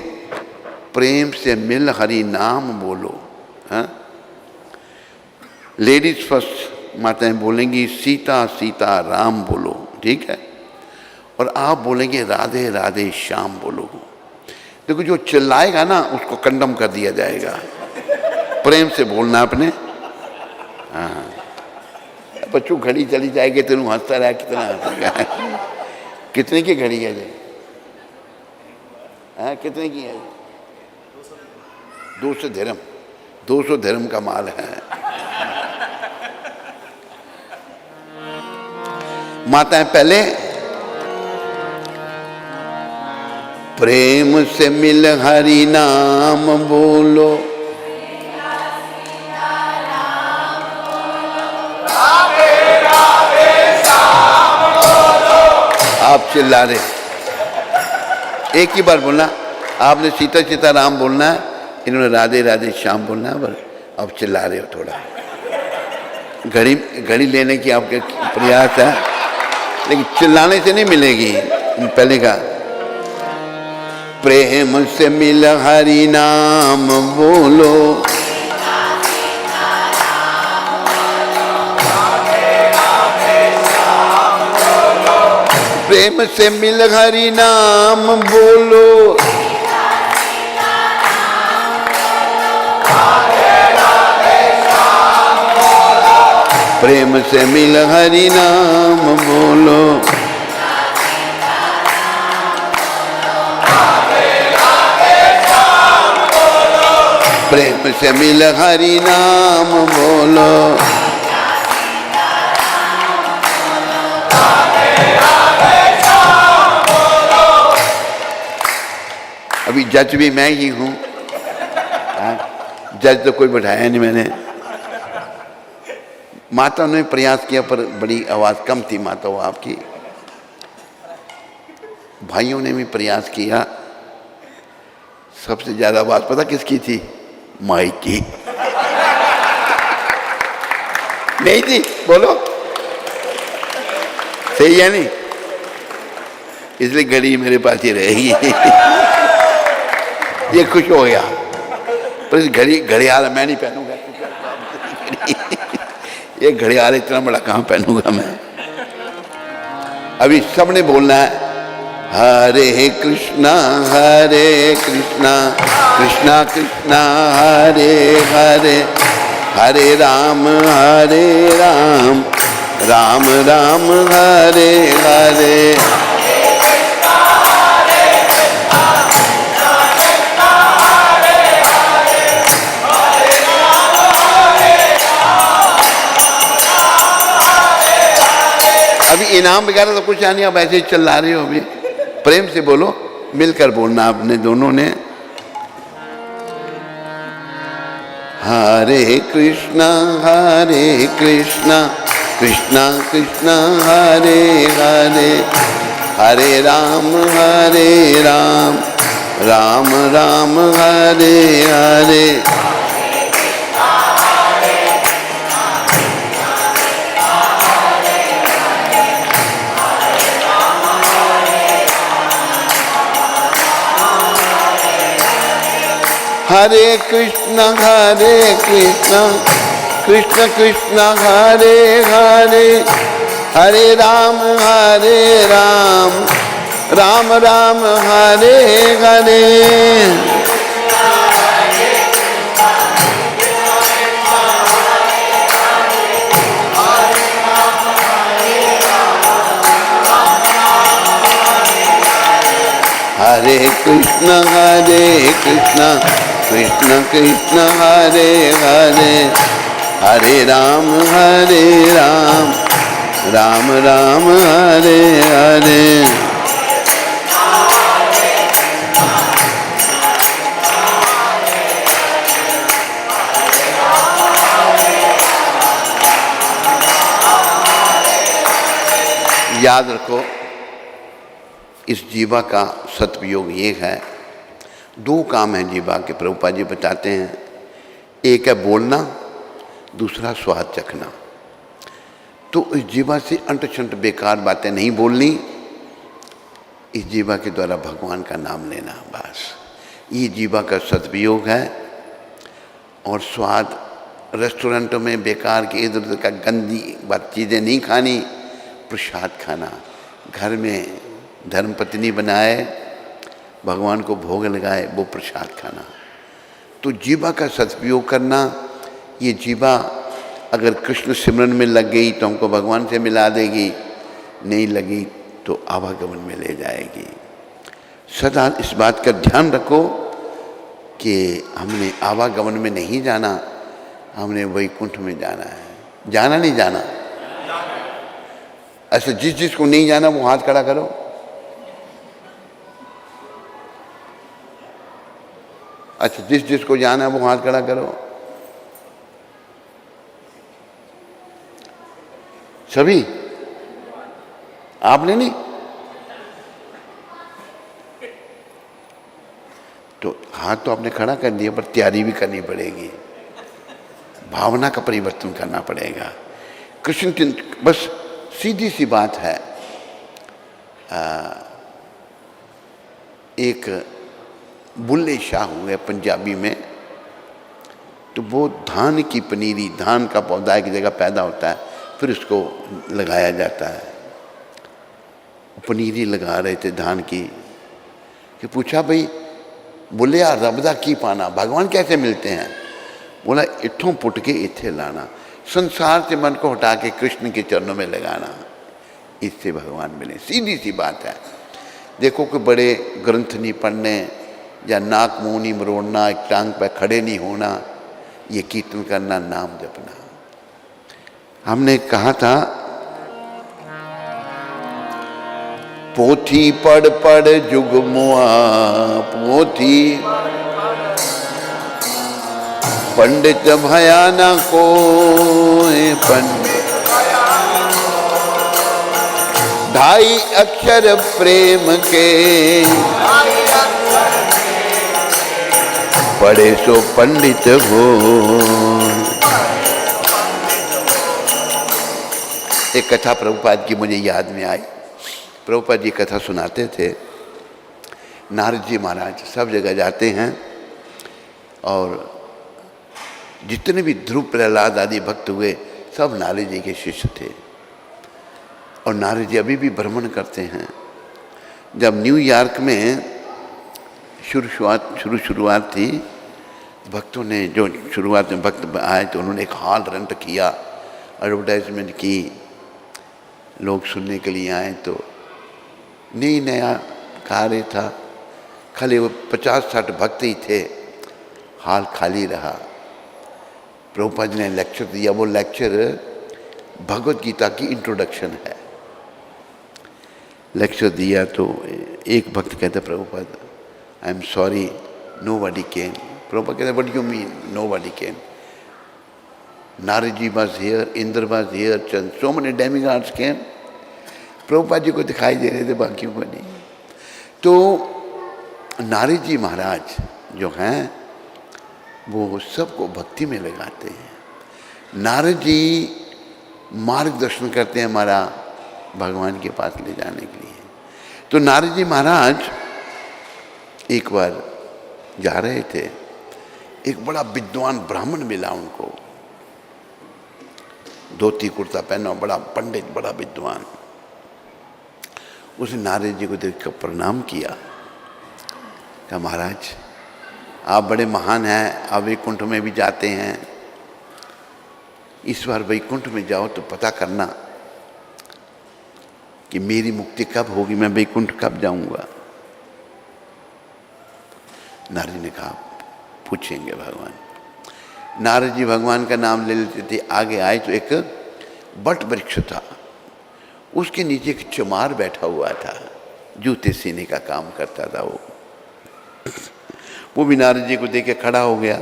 प्रेम से मिल हरि नाम बोलो। हाँ, लेडीज फर्स्ट माताएं बोलेंगी सीता सीता राम बोलो, ठीक है? और आप बोलेंगे राधे राधे श्याम बोलो। देखो जो चिल्लाएगा ना उसको कंडम कर दिया जाएगा। प्रेम से बोलना अपने। हाँ, बच्चों घड़ी चली जाएगी तो हंसता रहा, कितना हंसेगा। कितने की घड़ी है जी? हाँ, कितने की है? 200 धर्म। 200 धर्म का माल है। माताएं पहले प्रेम से मिल हरि नाम बोलो। आप चिल्ला रहे, एक ही बार बोलना। आपने सीता सीता राम बोलना है, इन्होंने राधे राधे श्याम बोलना है। बस अब चिल्ला रहे हो थोड़ा। घड़ी लेने की आपके प्रयास है, लेकिन चिल्लाने से नहीं मिलेगी। पहले का प्रेम से मिल हरि नाम बोलो। प्रेम से मिल हरि नाम बोलो, प्रेम से मिल हरि नाम बोलो, प्रेम से मिल हरि नाम बोलो। अभी जज भी मैं ही हूं, जज तो कोई बैठाया नहीं मैंने। माता ने प्रयास किया पर बड़ी आवाज कम थी माता वो आपकी। भाइयों ने भी प्रयास किया। सबसे ज्यादा आवाज पता किसकी थी? माई की। नहीं थी? बोलो सही है नहीं? इसलिए घड़ी मेरे पास ही रहेगी। ये खुश हो गया, पर इस घड़ियाल मैं नहीं पहनूंगा। ये घड़ियाल इतना बड़ा कहां पहनूंगा मैं। अभी सबने बोलना है हरे कृष्णा कृष्णा कृष्णा हरे हरे, हरे राम राम राम हरे हरे। अभी इनाम वगैरह तो कुछ नहीं, अब ऐसे ही चिल्ला रहे हो। अभी प्रेम से बोलो, मिलकर बोलना आपने दोनों ने। हरे कृष्णा कृष्णा कृष्णा हरे हरे, हरे राम राम राम हरे हरे। हरे कृष्णा कृष्ण कृष्ण हरे हरे, हरे राम राम राम हरे हरे। हरे कृष्ण कृष्ण कृष्ण हरे हरे, हरे राम राम राम हरे हरे। याद रखो, इस जीवा का सदुपयोग ये है, दो काम हैं जीवा के, प्रभुपाद जी बताते हैं। एक है बोलना, दूसरा स्वाद चखना। तो इस जीवा से अंट शंट बेकार बातें नहीं बोलनी, इस जीवा के द्वारा भगवान का नाम लेना, बस ये जीवा का सदुपयोग है। और स्वाद, रेस्टोरेंटों में बेकार के इधर उधर का गंदी बात चीज़ें नहीं खानी, प्रसाद खाना। घर में धर्मपत्नी बनाए, भगवान को भोग लगाए, वो प्रसाद खाना। तो जीवा का सदुपयोग करना। ये जीवा अगर कृष्ण सिमरन में लग गई तो हमको भगवान से मिला देगी, नहीं लगी तो आवागमन में ले जाएगी। सदा इस बात का ध्यान रखो कि हमने आवागमन में नहीं जाना, हमने वैकुंठ में जाना है। जाना नहीं जाना? ऐसे जिस को नहीं जाना वो हाथ खड़ा करो। अच्छा, जिस को जाना है वो हाथ खड़ा करो। सभी? आपने नहीं? तो हाथ तो आपने खड़ा कर दिया, पर तैयारी भी करनी पड़ेगी, भावना का परिवर्तन करना पड़ेगा। कृष्ण बस सीधी सी बात है। एक बुल्ले शाह हुए पंजाबी में, तो वो धान की पनीरी, धान का पौधा की जगह पैदा होता है, फिर उसको लगाया जाता है। पनीरी लगा रहे थे धान की, कि पूछा भाई, बोले यार रब दा की पाना, भगवान कैसे मिलते हैं? बोला इत्थों पुट के इत्थे लाना, संसार से मन को हटा के कृष्ण के चरणों में लगाना, इससे भगवान मिले। सीधी सी बात है। देखो कि बड़े ग्रंथ नहीं पढ़ने, या नाक मुंह नहीं मरोड़ना, एक टांग पे खड़े नहीं होना, ये कीर्तन करना, नाम जपना। हमने कहा था, पोथी पढ़ पढ़ जुग मुआ, पोथी पंडित भयाना को, पंडित ढाई अक्षर प्रेम के, पढ़े सो पंडित हो। एक कथा प्रभुपाद की मुझे याद में आई। प्रभुपाद जी कथा सुनाते थे। नारद जी महाराज सब जगह जाते हैं, और जितने भी ध्रुव प्रहलाद आदि भक्त हुए सब नारद जी के शिष्य थे। और नारद जी अभी भी भ्रमण करते हैं। जब न्यूयॉर्क में शुरुआत थी, भक्तों ने, जो शुरुआत में भक्त आए तो उन्होंने एक हॉल रेंट किया, एडवर्टाइजमेंट की, लोग सुनने के लिए आए। तो नया कार्य था, खाली वो 50-60 भक्त ही थे, हॉल खाली रहा। प्रभुपाद जी ने लेक्चर दिया। वो लेक्चर भगवत गीता की इंट्रोडक्शन है। लेक्चर दिया तो एक भक्त कहता, Prabhupada I am sorry nobody came. Prabhupada कहते, what you mean nobody came? Narad ji was here, Indra was here, so many demigods came. Prabhupada ji को दिखाई दे रहे थे, बाकियों को नहीं। तो नारद जी महाराज जो हैं वो सबको भक्ति में लगाते हैं। नारद जी मार्गदर्शन करते हैं हमारा भगवान के पास ले जाने के लिए। तो नारद जी महाराज एक बार जा रहे थे, एक बड़ा विद्वान ब्राह्मण मिला उनको, धोती कुर्ता पहना, बड़ा पंडित, बड़ा विद्वान। उसने नारद जी को देखकर प्रणाम किया। कहा, महाराज आप बड़े महान हैं, आप वैकुंठ में भी जाते हैं, इस बार वैकुंठ में जाओ तो पता करना कि मेरी मुक्ति कब होगी, मैं वैकुंठ कब जाऊंगा। नारद जी ने कहा, पूछेंगे भगवान। नारद जी भगवान का नाम ले लेते थे। आगे आए तो एक बट वृक्ष था, उसके नीचे एक चमार बैठा हुआ था, जूते सीने का काम करता था। वो भी नारद जी को देख के खड़ा हो गया,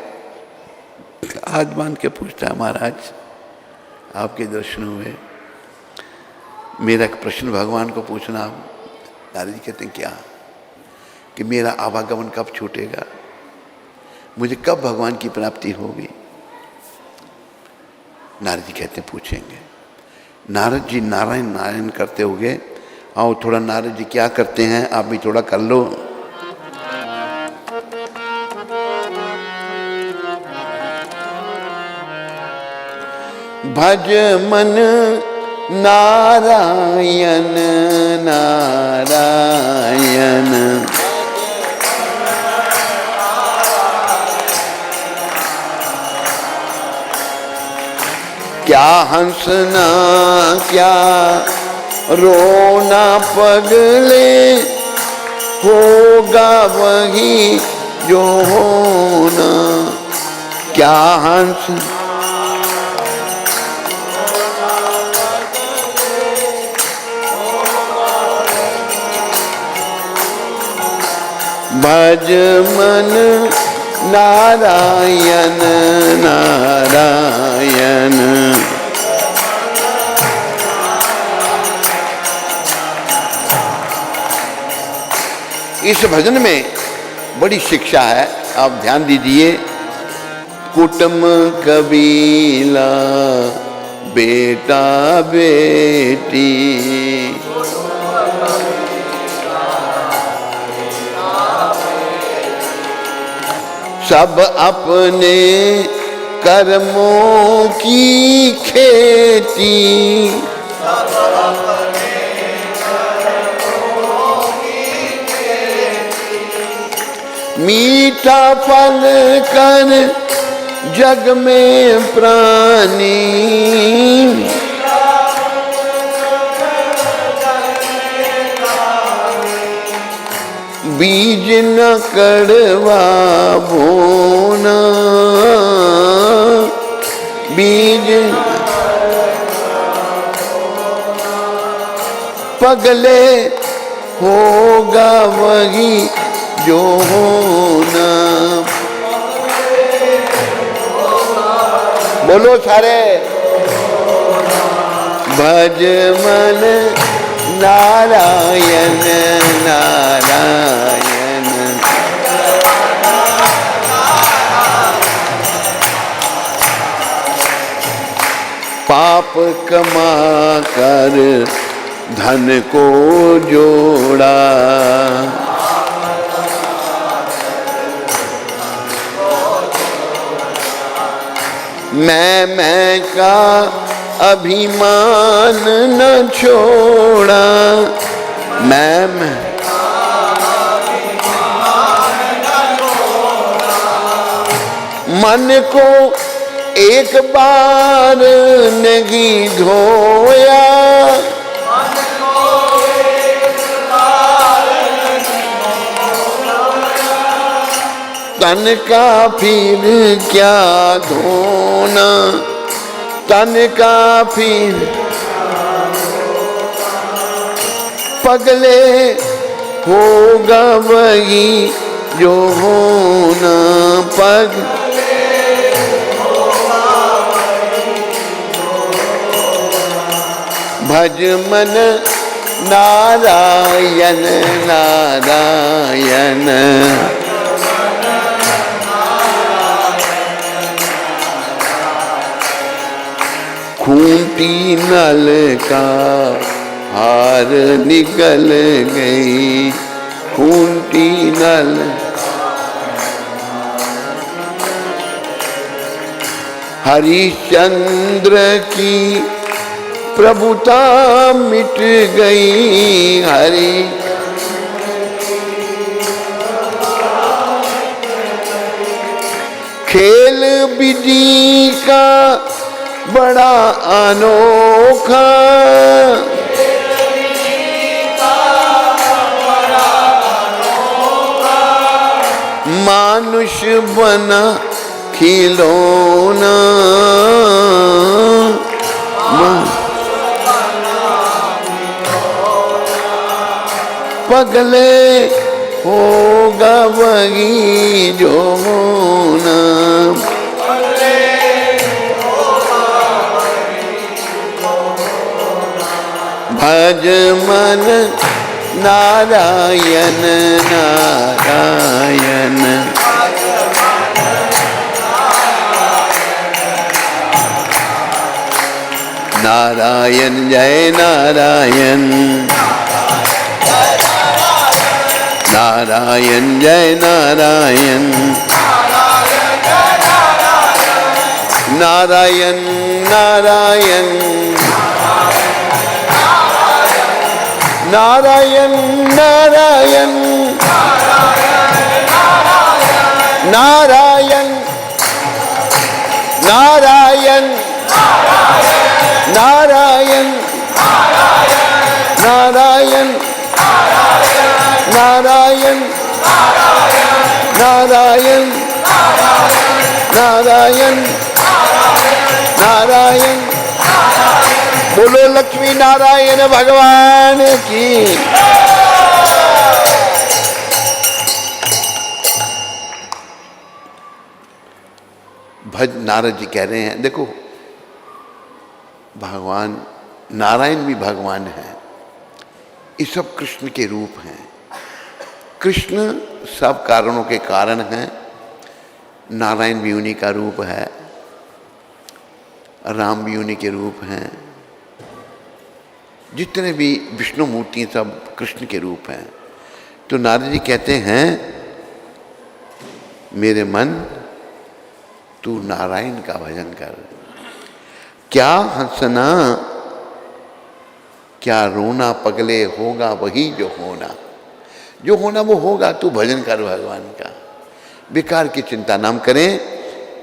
हाथ बांध के पूछता है, महाराज आपके दर्शन हुए, मेरा एक प्रश्न भगवान को पूछना। नारद जी कहते हैं, क्या? कि मेरा आवागमन कब छूटेगा, मुझे कब भगवान की प्राप्ति होगी? नारद जी कहते हैं, पूछेंगे। नारद जी नारायण नारायण करते हुए, आओ थोड़ा नारद जी क्या करते हैं आप भी थोड़ा कर लो। भज मन नारायण नारायण, क्या हंसना क्या रोना पगले, होगा वही जो होना। क्या हंस भज मन नारायण नारायण। इस भजन में बड़ी शिक्षा है, आप ध्यान दीजिए। कुटुम कबीला बेटा बेटी, सब अपने कर्मों की खेती, सब अपने कर्मों मीठा फल कर जग में प्राणी, बीज न कड़वा बोना, बीज पगले होगा वही जो होना। बोलो सारे, भज मन नारायण नारायण, पाप कमा कर धन को जोड़ा, मैं का अभिमान न छोड़ा, मैं मन को एक बार नहीं धोया, तन का फिर क्या धोना, तन का फिर पगले होगा वही जो होना, पग भज मन नारायण नारायण, खूंटी नल का हार निकल गई, खूंटी नल हरिश्चंद्र की प्रभुता मिट गई, हरि खेल विधि का बड़ा अनोखा, मानुष बना खिलौना, पगले होगा वही जो होना, भज मन नारायण नारायण, नारायण जय नारायण, नारायण जय नारायण, नारायण नारायण, नारायण नारायण, नारायण नारायण, नारायण नारायण, नारायण नारायण, नारायण नारायण, बोलो लक्ष्मी नारायण भगवान की। भज नारद जी कह रहे हैं, देखो भगवान नारायण भी भगवान है, ये सब कृष्ण के रूप हैं। कृष्ण सब कारणों के कारण हैं, नारायण भी उन्हीं का रूप है, राम भी उन्हीं के रूप हैं, जितने भी विष्णु मूर्ति सब कृष्ण के रूप हैं। तो नारद जी कहते हैं, मेरे मन तू नारायण का भजन कर, क्या हंसना क्या रोना, पगले होगा वही जो होना। जो होना वो होगा, तू भजन कर भगवान का, बेकार की चिंता नाम करें।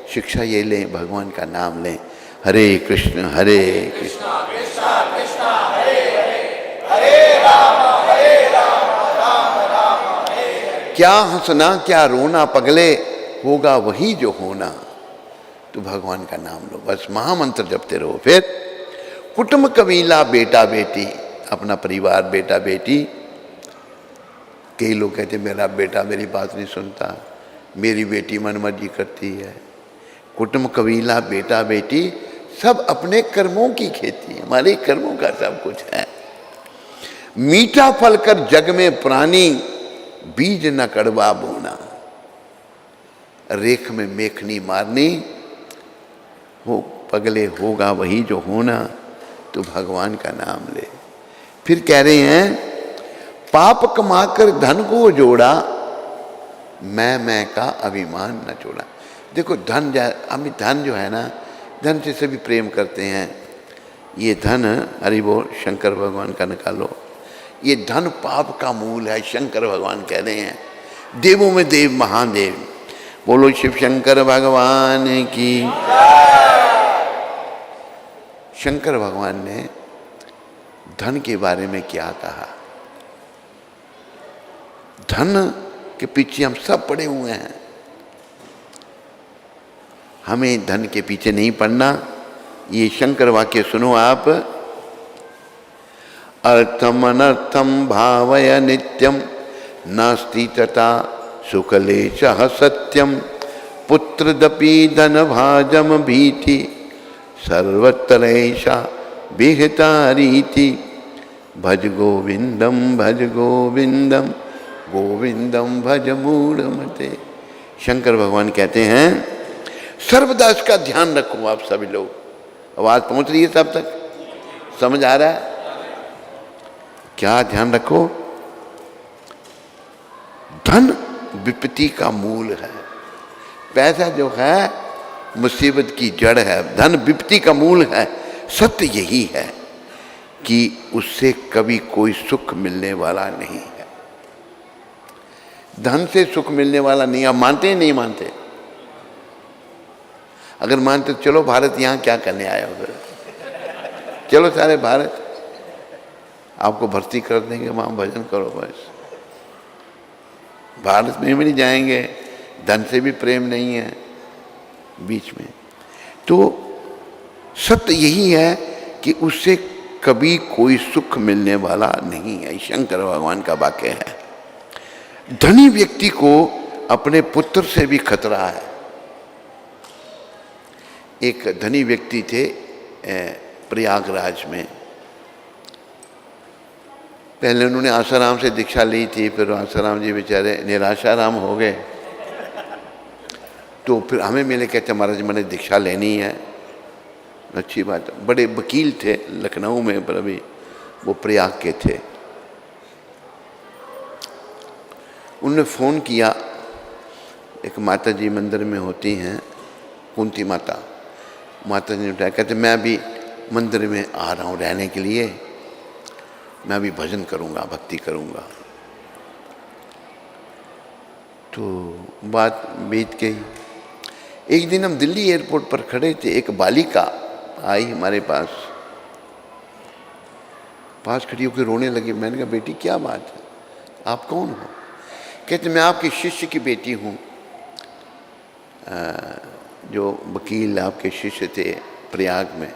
शिक्षा ये लें, भगवान का नाम लें, हरे कृष्ण कृष्णा कृष्णा हरे हरे, हरे राम राम राम हरे हरे। क्या हंसना क्या रोना पगले, होगा वही जो होना, तो भगवान का नाम लो, बस महामंत्र जपते रहो। फिर कुटुंब कबीला बेटा बेटी, अपना परिवार बेटा बेटी। कई लोग कहते मेरा बेटा मेरी बात नहीं सुनता, मेरी बेटी मनमर्जी करती है। कुटुंब कबीला बेटा बेटी सब अपने कर्मों की खेती, हमारे कर्मों का सब कुछ है। मीठा फल कर जग में प्राणी, बीज न कड़वा बोना। रेख में मेखनी मारनी, हो पगले होगा वही जो होना, तो भगवान का नाम ले। फिर कह रहे हैं पाप कमाकर धन को जोड़ा, मैं का अभिमान न छोड़ा। देखो धन, हमें धन जो है ना, धन से सभी प्रेम करते हैं। ये धन, हरि बोल, शंकर भगवान का निकालो, ये धन पाप का मूल है, शंकर भगवान कह रहे हैं। देवों में देव महादेव, बोलो शिव शंकर भगवान की। शंकर भगवान ने धन के बारे में क्या कहा? धन के पीछे हम सब पड़े हुए हैं, हमें धन के पीछे नहीं पड़ना। ये शंकर वाक्य सुनो आप। अर्थम अनर्थम भावय नित्यम, नास्ति तथा सुखलेशः सत्यम, पुत्रदपि धन भाजम भीति, सर्वत्रैषा विहिता रीति, भज गोविंदम गोविंदम भज मूढ़मते। शंकर भगवान कहते हैं सर्वदा इसका ध्यान रखो आप सभी लोग। आवाज पहुंच रही है सब तक? समझ आ रहा है? क्या ध्यान रखो? धन विपत्ति का मूल है। पैसा जो है मुसीबत की जड़ है, धन विपत्ति का मूल है। सत्य यही है कि उससे कभी कोई सुख मिलने वाला नहीं है। धन से सुख मिलने वाला नहीं। आप मानते हैं नहीं मानते? अगर मानते तो चलो भारत यहाँ क्या करने आया हो, चलो सारे भारत आपको भर्ती कर देंगे, वहाँ भजन करो बस। भारत में भी नहीं जाएंगे, धन से भी प्रेम नहीं है बीच में। तो सत्य यही है कि उससे कभी कोई सुख मिलने वाला नहीं है। शंकर भगवान का वाक्य है। धनी व्यक्ति को अपने पुत्र से भी खतरा है। एक धनी व्यक्ति थे प्रयागराज में। पहले उन्होंने आसाराम से दीक्षा ली थी, फिर आसाराम जी बेचारे निराशाराम हो गए। तो फिर हमें मिले, कहते महाराज मैंने दीक्षा लेनी है। अच्छी बात है। बड़े वकील थे लखनऊ में, पर अभी वो प्रयाग के थे। उन्होंने फ़ोन किया, एक माता जी मंदिर में होती हैं, कुंती माता। माता जी ने उठाया, कहते मैं अभी मंदिर में आ रहा हूँ रहने के लिए, मैं अभी भजन करूँगा, भक्ति करूँगा। तो बात बीत गई। एक दिन हम दिल्ली एयरपोर्ट पर खड़े थे, एक बालिका आई हमारे पास खड़ी होकर रोने लगी। मैंने कहा बेटी क्या बात है, आप कौन हो? कहते मैं आपके शिष्य की बेटी हूँ, जो वकील आपके शिष्य थे प्रयाग में।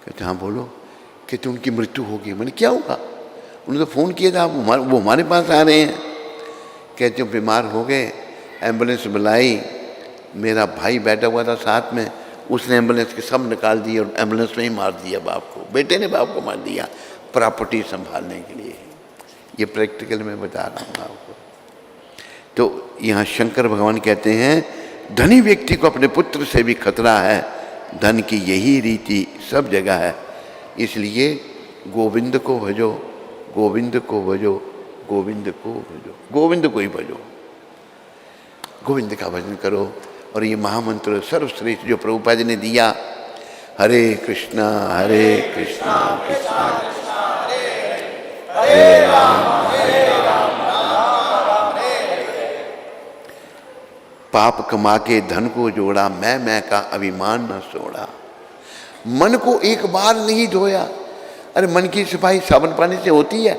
कहते हाँ बोलो। कहते उनकी मृत्यु होगी। मैंने क्या होगा? उन्होंने तो फ़ोन किया था, वो हमारे पास आ रहे हैं। कहते हो बीमार हो गए, एम्बुलेंस बुलाई, मेरा भाई बैठा हुआ था साथ में, उसने एम्बुलेंस के सब निकाल दिए और एम्बुलेंस में ही मार दिया बाप को। बेटे ने बाप को मार दिया प्रॉपर्टी संभालने के लिए। ये प्रैक्टिकल में बता रहा हूँ आपको। तो यहाँ शंकर भगवान कहते हैं धनी व्यक्ति को अपने पुत्र से भी खतरा है। धन की यही रीति सब जगह है। इसलिए गोविंद को भजो, गोविंद को भजो, गोविंद को भजो, गोविंद को ही भजो, गोविंद का भजन करो। और ये महामंत्र सर्वश्रेष्ठ जो प्रभुपाद जी ने दिया, हरे कृष्णा कृष्णा हरे राम पाप कमा के धन को जोड़ा, मैं का अभिमान न छोड़ा। मन को एक बार नहीं धोया। अरे मन की सफाई साबुन पानी से होती है?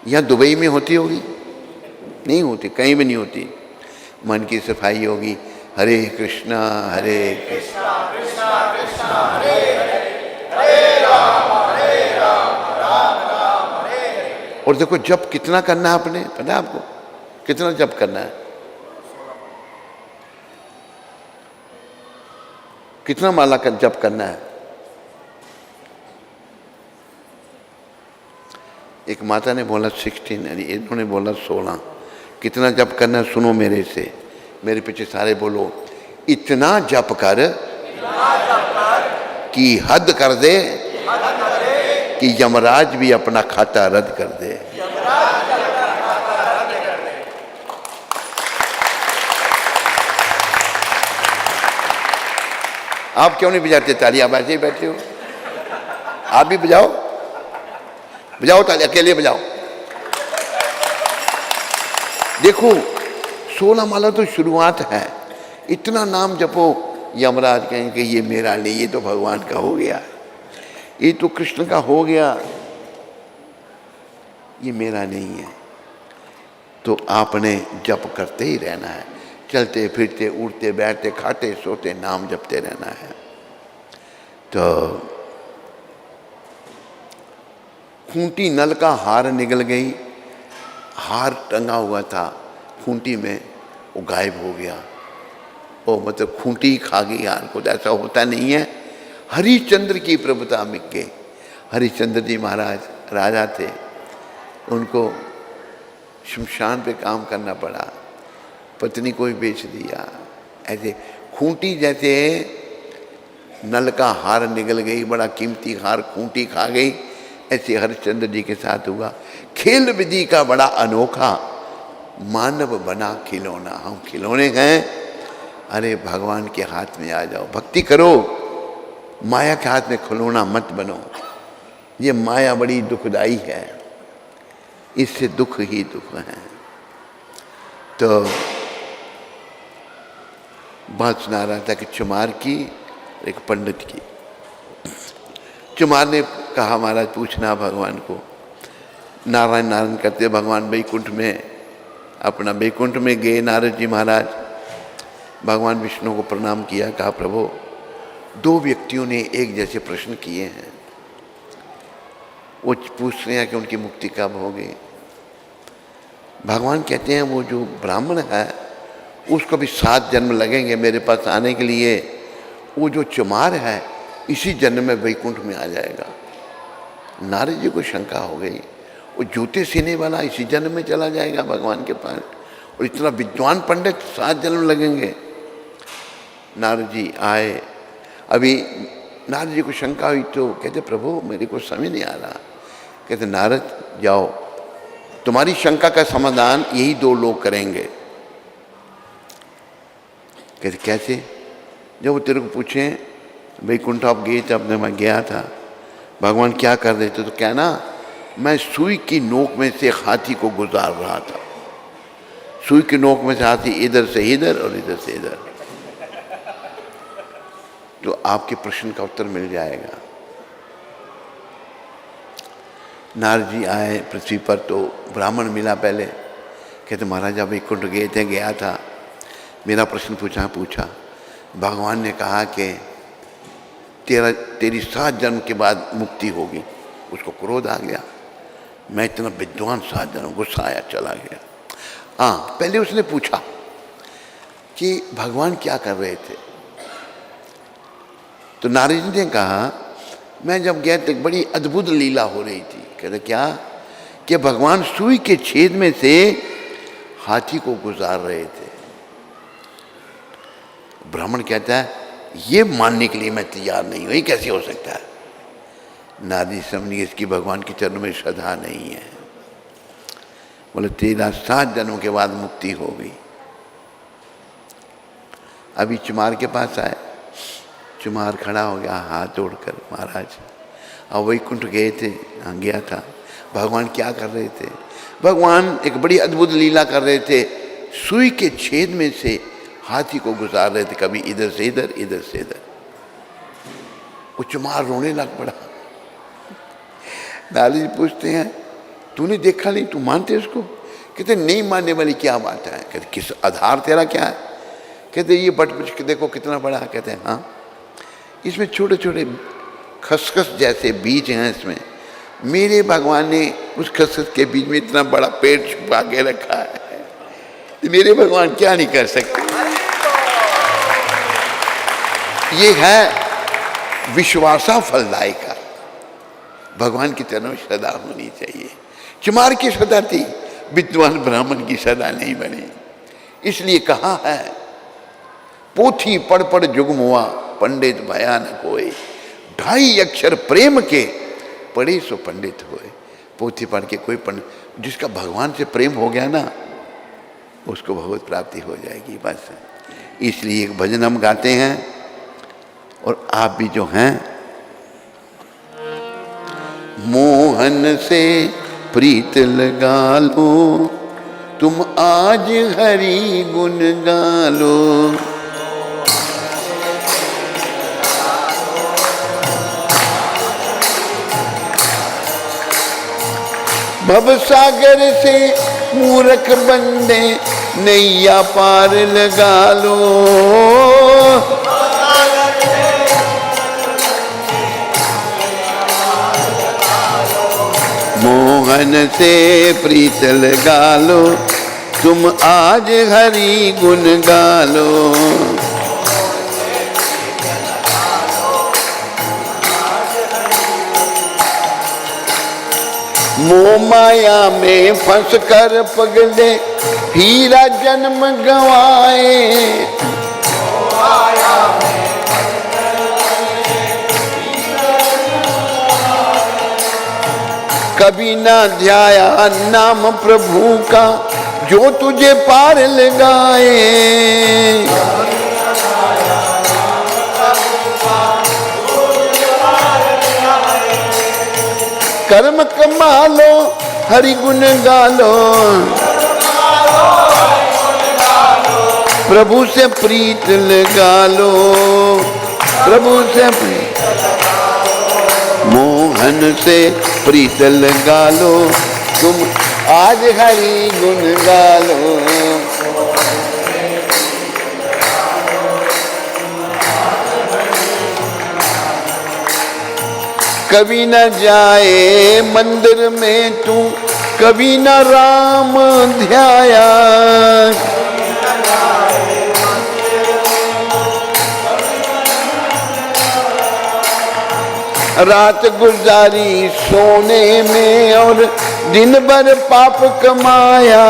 या दुबई में होती होगी? नहीं होती, कहीं भी नहीं होती। मन की सफाई होगी हरे कृष्णा कृष्णा कृष्णा हरे हरे, हरे राम राम राम हरे हरे। और देखो जप कितना करना है आपने, पता है आपको कितना जप करना है? कितना माला का जप करना है? एक माता ने बोला 16, इन्होंने बोला 16। कितना जप करना है सुनो मेरे से, मेरे पीछे सारे बोलो, इतना जप कर कि हद कर दे, कि यमराज भी अपना खाता रद्द कर दे। आप क्यों नहीं बजाते ताली? आप ऐसे ही बैठे हो, आप भी बजाओ, बजाओ ताली, अकेले बजाओ। देखो 16 माला तो शुरुआत है। इतना नाम जपो, यमराज कहेंगे ये मेरा नहीं, ये तो भगवान का हो गया, ये तो कृष्ण का हो गया, ये मेरा नहीं है। तो आपने जप करते ही रहना है, चलते फिरते उठते बैठते खाते सोते नाम जपते रहना है। तो खूंटी नल का हार निकल गई, हार टंगा हुआ था खूंटी में, वो गायब हो गया। वो मतलब खूंटी खा गई हार को, ऐसा होता नहीं है। हरिश्चंद्र की प्रभुता मिट गई। हरिश्चंद्र जी महाराज राजा थे, उनको शमशान पे काम करना पड़ा, पत्नी को भी बेच दिया। ऐसे खूंटी जैसे नल का हार निकल गई, बड़ा कीमती हार खूंटी खा गई, ऐसे हरिश्चंद्र जी के साथ हुआ। खेल विधि का बड़ा अनोखा, मानव बना खिलौना। हम खिलौने हैं, अरे भगवान के हाथ में आ जाओ, भक्ति करो, माया के हाथ में खिलौना मत बनो। ये माया बड़ी दुखदाई है, इससे दुख ही दुख है। तो बात सुना रहा था कि चुमार की, एक पंडित की। चुमार ने कहा महाराज पूछना भगवान को, नारायण नारायण करते भगवान वैकुंठ में, अपना वैकुंठ में गए नारद जी महाराज। भगवान विष्णु को प्रणाम किया, कहा प्रभु 2 व्यक्तियों ने एक जैसे प्रश्न किए हैं, वो पूछ रहे हैं कि उनकी मुक्ति कब होगी। भगवान कहते हैं वो जो ब्राह्मण है उसको भी 7 जन्म लगेंगे मेरे पास आने के लिए, वो जो चुमार है इसी जन्म में वैकुंठ में आ जाएगा। नारद जी को शंका हो गई, वो जूते सीने वाला इसी जन्म में चला जाएगा भगवान के पास, और इतना विद्वान पंडित 7 जन्म लगेंगे। नारद जी आए, अभी नारद जी को शंका हुई तो कहते प्रभु मेरे को समझ नहीं आ रहा। कहते नारद जाओ, तुम्हारी शंका का समाधान यही 2 लोग करेंगे। कहते कैसे? जब वो तेरे को पूछे वैकुंठ आप गए थे, अपने मैं गया था, भगवान क्या कर रहे थे, तो कहना मैं सुई की नोक में से हाथी को गुजार रहा था। सुई की नोक में से हाथी इधर से इधर और इधर से इधर। तो आपके प्रश्न का उत्तर मिल जाएगा। नारद जी आए पृथ्वी पर, तो ब्राह्मण मिला पहले। कहते महाराज आप वैकुंठ गए थे? गया था। मेरा प्रश्न पूछा। भगवान ने कहा कि तेरी 7 जन्म के बाद मुक्ति होगी। उसको क्रोध आ गया, मैं इतना विद्वान 7 जन्म, गुस्सा आया, चला गया। हाँ, पहले उसने पूछा कि भगवान क्या कर रहे थे, तो नारद जी ने कहा मैं जब गया तो बड़ी अद्भुत लीला हो रही थी। कहते क्या? कि भगवान सुई के छेद में से हाथी को गुजार रहे थे। ब्राह्मण कहता है ये मानने के लिए मैं तैयार नहीं हूं, ये कैसे हो सकता है? नारद जी समझिए इसकी भगवान के चरणों में श्रद्धा नहीं है। बोले तेरा 7 जन्मों के बाद मुक्ति होगी। अभी चुमार के पास आए, चुमार खड़ा हो गया हाथ जोड़कर, महाराज अब वैकुंठ गए थे? हाँ गया था। भगवान क्या कर रहे थे? भगवान एक बड़ी अद्भुत लीला कर रहे थे। सुई के छेद में से हाथी को गुजार रहे थे, कभी इधर से इधर, इधर से इधर। वो चमार रोने लग पड़ा। लाली जी पूछते हैं, तूने देखा नहीं, तू मानते उसको? कहते नहीं मानने वाली क्या बात है? कहते किस आधार तेरा क्या है? कहते ये बट देखो कितना बड़ा है। कहते हैं हाँ, इसमें छोटे छोटे खसखस जैसे बीज हैं इसमें। मेरे भगवान ने उस खसखस के बीज में इतना बड़ा पेड़ छुपा के रखा है, मेरे भगवान क्या नहीं कर सकते। ये है विश्वासा फलदायिका। भगवान की तरफ सदा होनी चाहिए। चमार की सदा थी, विद्वान ब्राह्मण की सदा नहीं बनी। इसलिए कहा है, पोथी पढ़ पढ़ जुगमुआ, पंडित भया न कोई। 2.5 अक्षर प्रेम के, पढ़े सो पंडित होए। पोथी पढ़ के कोई पंडित, जिसका भगवान से प्रेम हो गया ना, उसको भगवत प्राप्ति हो जाएगी बस। इसलिए एक भजन हम गाते हैं, और आप भी जो हैं, मोहन से प्रीत लगा लो, तुम आज हरि गुण गा लो। भवसागर से मूर्ख बंदे नैया पार लगा लो। मोहन से प्रीत लगा लो, तुम आज हरि गुण गा लो। मोह माया में फंस कर पगले हीरा जन्म गवाए। कभी ना ध्याया नाम प्रभु का, जो तुझे पार लगाए। कर्म कमा लो, हरि गुण गा लो। प्रभु से प्रीत लगा लो, प्रभु से मोहन से प्रीत लगा लो, तुम आज हरि गुण गा लो। कभी न जाए मंदिर में तू, कभी न राम ध्याया। रात गुजारी सोने में और दिन भर पाप कमाया।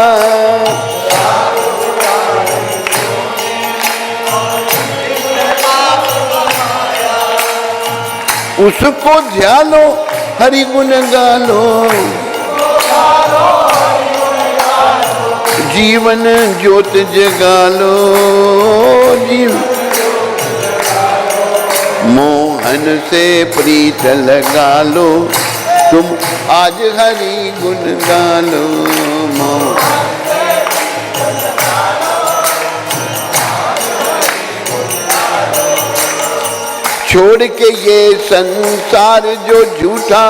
उसको ध्यालो, हरि गुण गा लो। जीवन ज्योत जगा लो, जीवन मोहन से प्रीत लगा लो, तुम आज हरि गुण गा लो। छोड़ के ये संसार जो झूठा,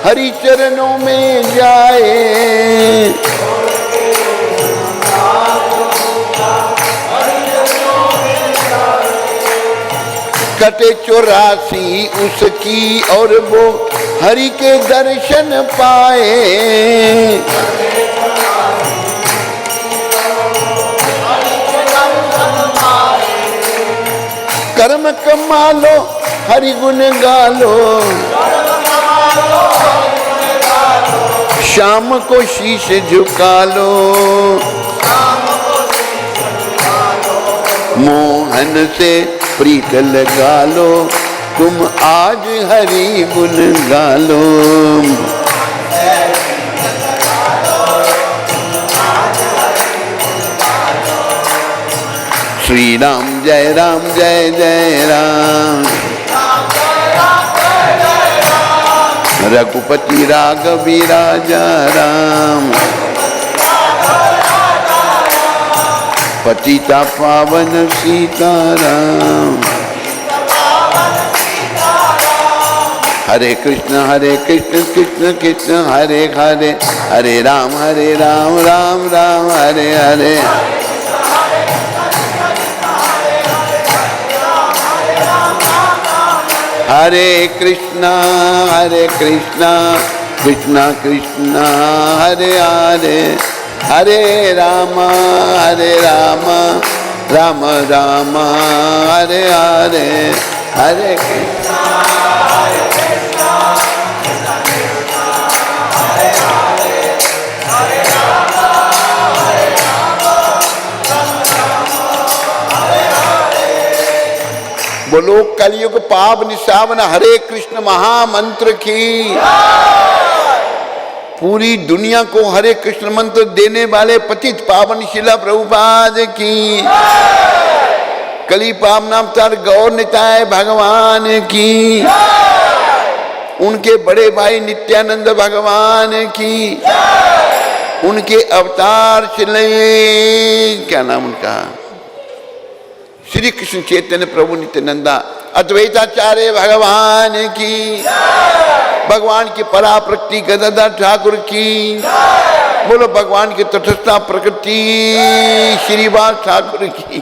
हरि चरणों में जाए। कटे 84 उसकी और वो हरि के दर्शन पाए। कर्म कमा लो, हरि गुण गा लो। शाम को शीश झुका लो, मोहन से प्रीत लगा लो, तुम आज हरि गुण गा लो। श्री राम जय जय राम। रघुपति राघवी राजा राम। पतिता पावन सीताराम। हरे कृष्ण कृष्ण कृष्ण हरे हरे, हरे राम राम राम हरे हरे। हरे कृष्णा कृष्ण कृष्ण हरे हरे, हरे राम राम राम हरे हरे। हरे कृष्णा बोलो कलयुग पाप निशावन हरे कृष्ण महामंत्र की। पूरी दुनिया को हरे कृष्ण मंत्र देने वाले पतित पावन शिला प्रभुपाद की। कली पाप नाम तार गौर निताय भगवान की। उनके बड़े भाई नित्यानंद भगवान की। उनके अवतार शिले क्या नाम उनका, श्री कृष्ण चैतन्य प्रभु नित्यानंदा अद्वैताचार्य भगवान की। भगवान की पराप्रकृति गदाधर ठाकुर की। बोलो भगवान की तटस्था प्रकृति श्रीवास ठाकुर की।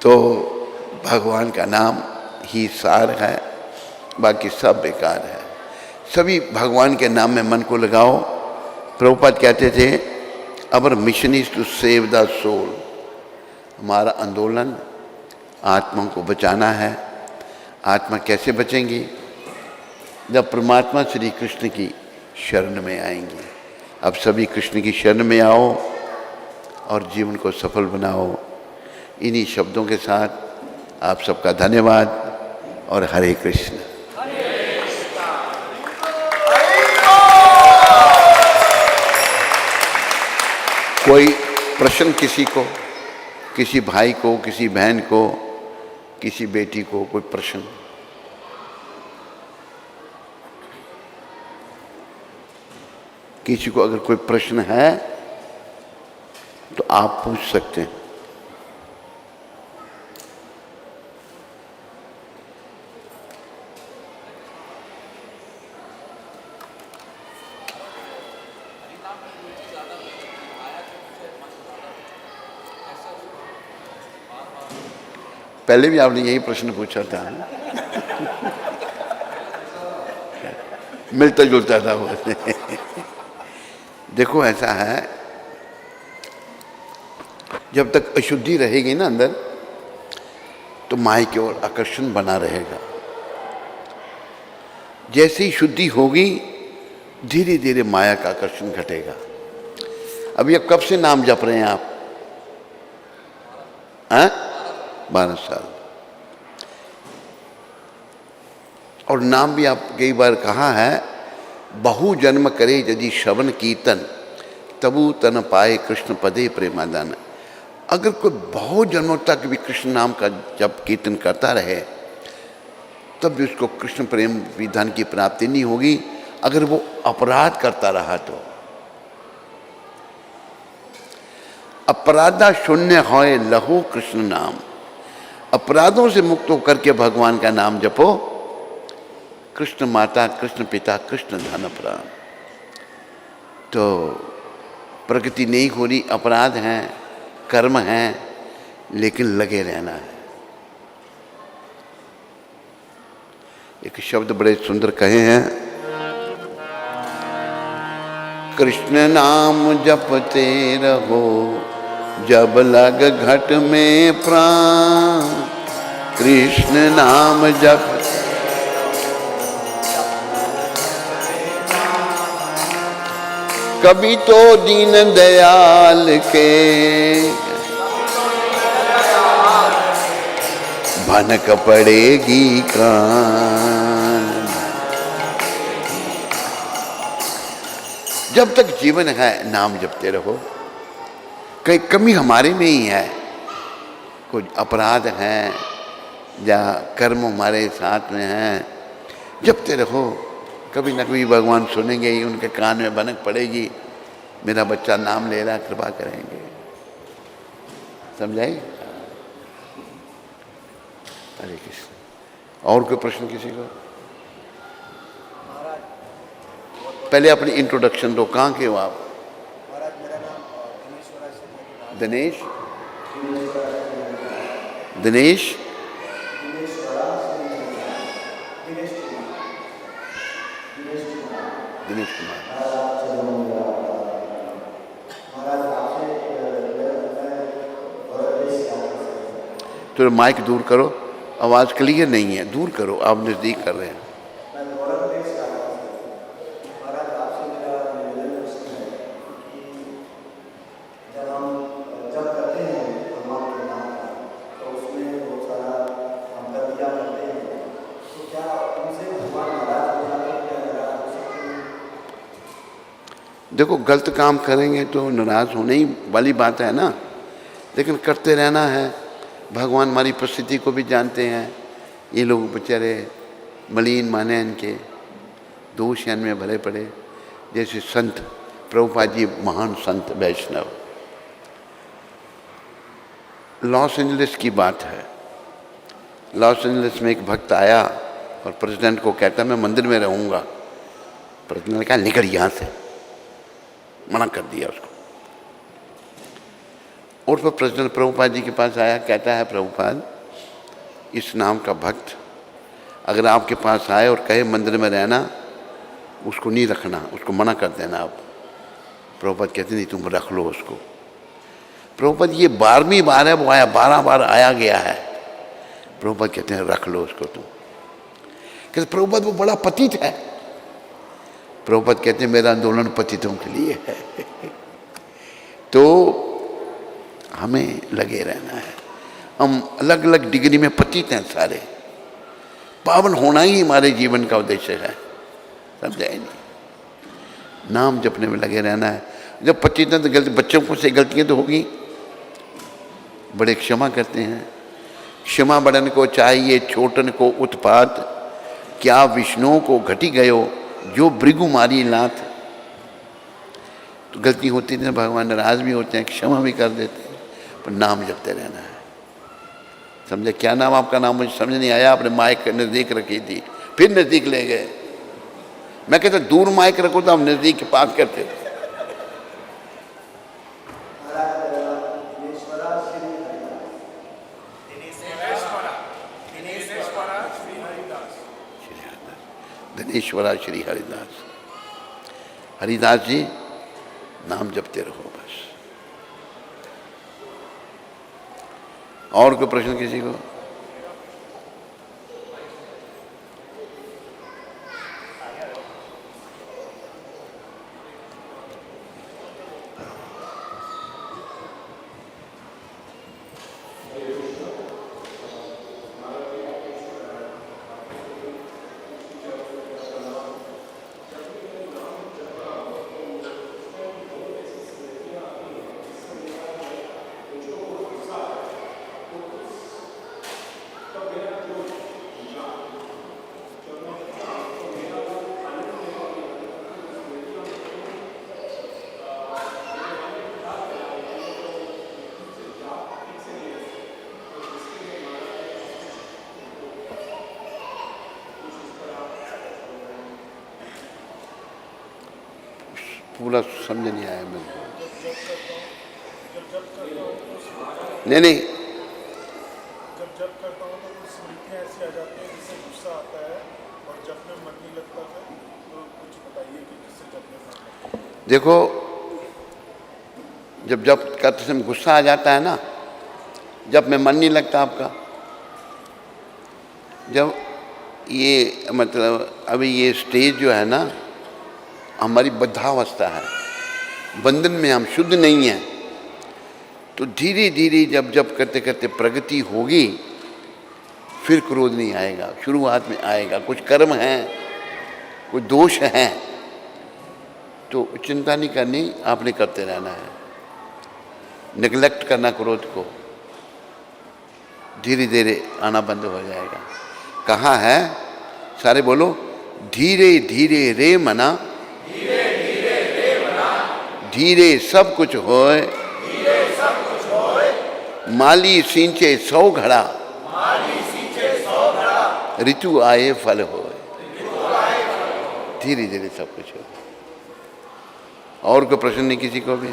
तो भगवान का नाम ही सार है, बाकी सब बेकार है। सभी भगवान के नाम में मन को लगाओ। प्रभुपाद कहते थे our mission is to save the soul. हमारा आंदोलन आत्मा को बचाना है। आत्मा कैसे बचेंगी? जब परमात्मा श्री कृष्ण की शरण में आएंगी। अब सभी कृष्ण की शरण में आओ और जीवन को सफल बनाओ। इन्हीं शब्दों के साथ आप सबका धन्यवाद और हरे कृष्ण। कोई प्रश्न किसी को, किसी भाई को, किसी बहन को, किसी बेटी को कोई प्रश्न? किसी को अगर कोई प्रश्न है तो आप पूछ सकते हैं। पहले भी आपने यही प्रश्न पूछा था। मिलता जुलता था वो। देखो ऐसा है, जब तक अशुद्धि रहेगी ना अंदर, तो माया की ओर आकर्षण बना रहेगा। जैसे ही शुद्धि होगी धीरे धीरे माया का आकर्षण घटेगा। अभी अब कब से नाम जप रहे हैं आप? 12 साल। और नाम भी आप कई बार कहा है, बहु जन्म करे यदि श्रवण कीर्तन तबु तन पाए कृष्ण पदे प्रेमादान। अगर कोई बहुत जन्मों तक भी कृष्ण नाम का जप कीर्तन करता रहे तब भी उसको कृष्ण प्रेम विधान की प्राप्ति नहीं होगी। अगर वो अपराध करता रहा तो अपराधा शून्य होए लहू कृष्ण नाम। अपराधों से मुक्त होकर के भगवान का नाम जपो। कृष्ण माता, कृष्ण पिता, कृष्ण धन प्राण। तो प्रकृति नहीं हो रही, अपराध हैं, कर्म हैं, लेकिन लगे रहना है। एक शब्द बड़े सुंदर कहे हैं, कृष्ण नाम जपते रहो जब लग घट में प्राण। कृष्ण नाम जप कभी तो दीन दयाल के भनक पड़ेगी कान। जब तक जीवन है नाम जपते रहो। कई कमी हमारे में ही है, कुछ अपराध हैं या कर्म हमारे साथ में हैं। जपते रहो, कभी न कभी भगवान सुनेंगे ही, उनके कान में भनक पड़ेगी। मेरा बच्चा नाम ले रहा, कृपा करेंगे। समझाई? हरे कृष्ण। और कोई प्रश्न किसी को? पहले अपनी इंट्रोडक्शन दो, कहाँ के हो आप? दिनेश? दिनेश? दिनेश कुमार। तो माइक दूर करो, आवाज़ क्लियर नहीं है, दूर करो, आप नज़दीक कर रहे हैं। देखो, गलत काम करेंगे तो नाराज़ होने ही वाली बात है ना, लेकिन करते रहना है। भगवान हमारी परिस्थिति को भी जानते हैं। ये लोग बेचारे मलिन माने, इनके दोष हैं में भरे पड़े। जैसे संत प्रभुपाद जी, महान संत वैष्णव, लॉस एंजलिस की बात है। लॉस एंजलिस में एक भक्त आया और प्रेसिडेंट को कहता मैं मंदिर में रहूँगा। प्रेसिडेंट ने कहा निकल यहाँ से, मना कर दिया उसको। और फिर प्रेसिडेंट प्रभुपाद जी के पास आया, कहता है प्रभुपाद, इस नाम का भक्त अगर आपके पास आए और कहे मंदिर में रहना, उसको नहीं रखना, उसको मना कर देना आप। प्रभुपाद कहते नहीं, तुम रख लो उसको। प्रभुपाद ये 12वीं बार है वो आया, 12 बार आया गया है। प्रभुपाद कहते हैं रख लो उसको तुम। कहते प्रभुपाद वो बड़ा पतित है। प्रभुपाद कहते हैं मेरा आंदोलन पतितों के लिए है। तो हमें लगे रहना है। हम अलग अलग डिग्री में पतित हैं सारे। पावन होना ही हमारे जीवन का उद्देश्य है, समझाए नहीं? नाम जपने में लगे रहना है। जब पतित हैं तो गलती, बच्चों को से गलतियां तो होगी, बड़े क्षमा करते हैं। क्षमा बड़न को चाहिए छोटन को उत्पात, क्या विष्णु को घटी गयो जो भृगु मारी लात। तो गलती होती है, भगवान नाराज भी होते हैं, क्षमा भी कर देते हैं, पर नाम जपते रहना है। समझे? क्या नाम आपका? नाम मुझे समझ नहीं आया। आपने माइक नज़दीक रखी थी, फिर नज़दीक ले गए। मैं कहता दूर माइक रखो तो आप नज़दीक के पास करते। दिनेश्वरा श्री हरिदास। हरिदास जी नाम जपते रहो बस। और कोई प्रश्न किसी को? पूरा समझ नहीं आया मेरे को। नहीं जब जब करता हूँ तो कुछ स्मृतियाँ ऐसी आ जाती हैं जिससे गुस्सा आता है, और जब में मन नहीं लगता है, तो कुछ बताइए कि जिससे जब में मन लगता है। देखो, जब जब करते समय गुस्सा आ जाता है ना, जब में मन नहीं लगता आपका, जब ये मतलब अभी ये स्टेज जो है ना, हमारी बद्धावस्था है, बंधन में हम शुद्ध नहीं हैं। तो धीरे धीरे जब जब करते करते प्रगति होगी, फिर क्रोध नहीं आएगा। शुरुआत में आएगा, कुछ कर्म हैं, कुछ दोष हैं, तो चिंता नहीं करनी, आपने करते रहना है। निगलेक्ट करना क्रोध को, धीरे धीरे आना बंद हो जाएगा। कहाँ है? सारे बोलो, धीरे धीरे रे मना, धीरे सब कुछ होए, माली सींचे 100 घड़ा, ऋतु आए फल होए। धीरे धीरे सब कुछ हो। और कोई प्रश्न नहीं किसी को भी?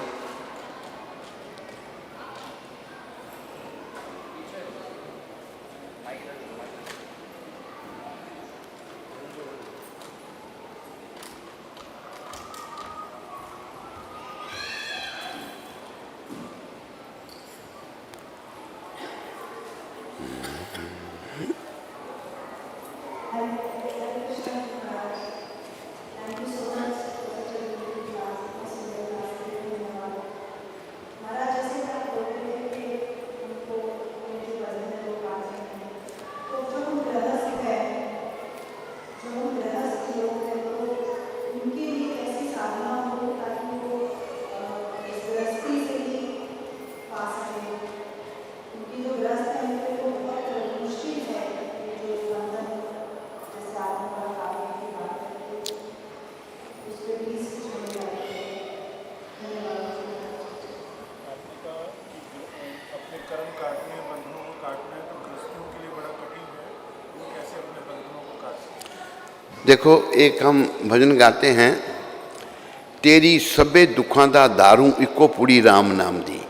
अपने कर्म काटने हैं, बंधनों को काटना है, तो गृहस्थियों के लिए बड़ा कठिन है। वो कैसे अपने बंधनों को काट सकते? देखो, एक हम भजन गाते हैं, तेरी सबे दुखों दा दारू इको पूरी राम नाम दी।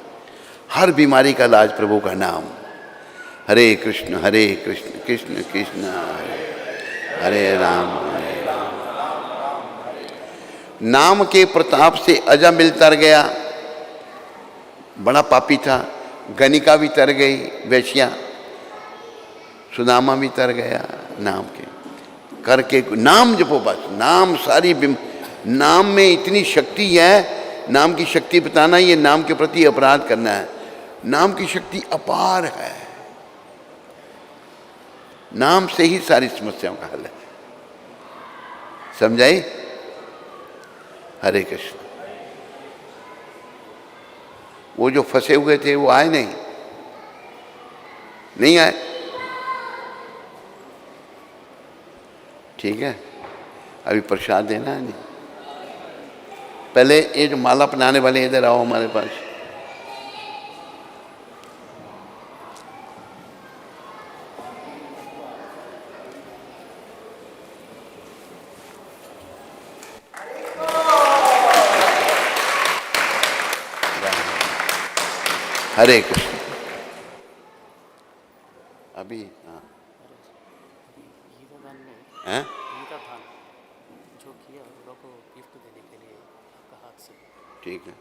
हर बीमारी का इलाज प्रभु का नाम। हरे कृष्ण कृष्ण कृष्ण हरे हरे राम। नाम के प्रताप से अजामिल तर गया, बड़ा पापी था। गनिका भी तर गई, वैश्या। सुदामा भी तर गया नाम के करके। नाम जपो बस, नाम सारी नाम में इतनी शक्ति है। नाम की शक्ति बताना, ये नाम के प्रति अपराध करना है। नाम की शक्ति अपार है। नाम से ही सारी समस्याओं का हल है। समझाई? हरे कृष्ण। वो जो फंसे हुए थे वो आए नहीं आए। ठीक है, अभी प्रसाद देना है। नहीं, पहले ये जो माला पहनाने वाले इधर आओ हमारे पास। हरे कृष्ण। अभी हाँ हैं? जो किया लोगों को गिफ्ट देने के लिए आपका हाथ से। ठीक है।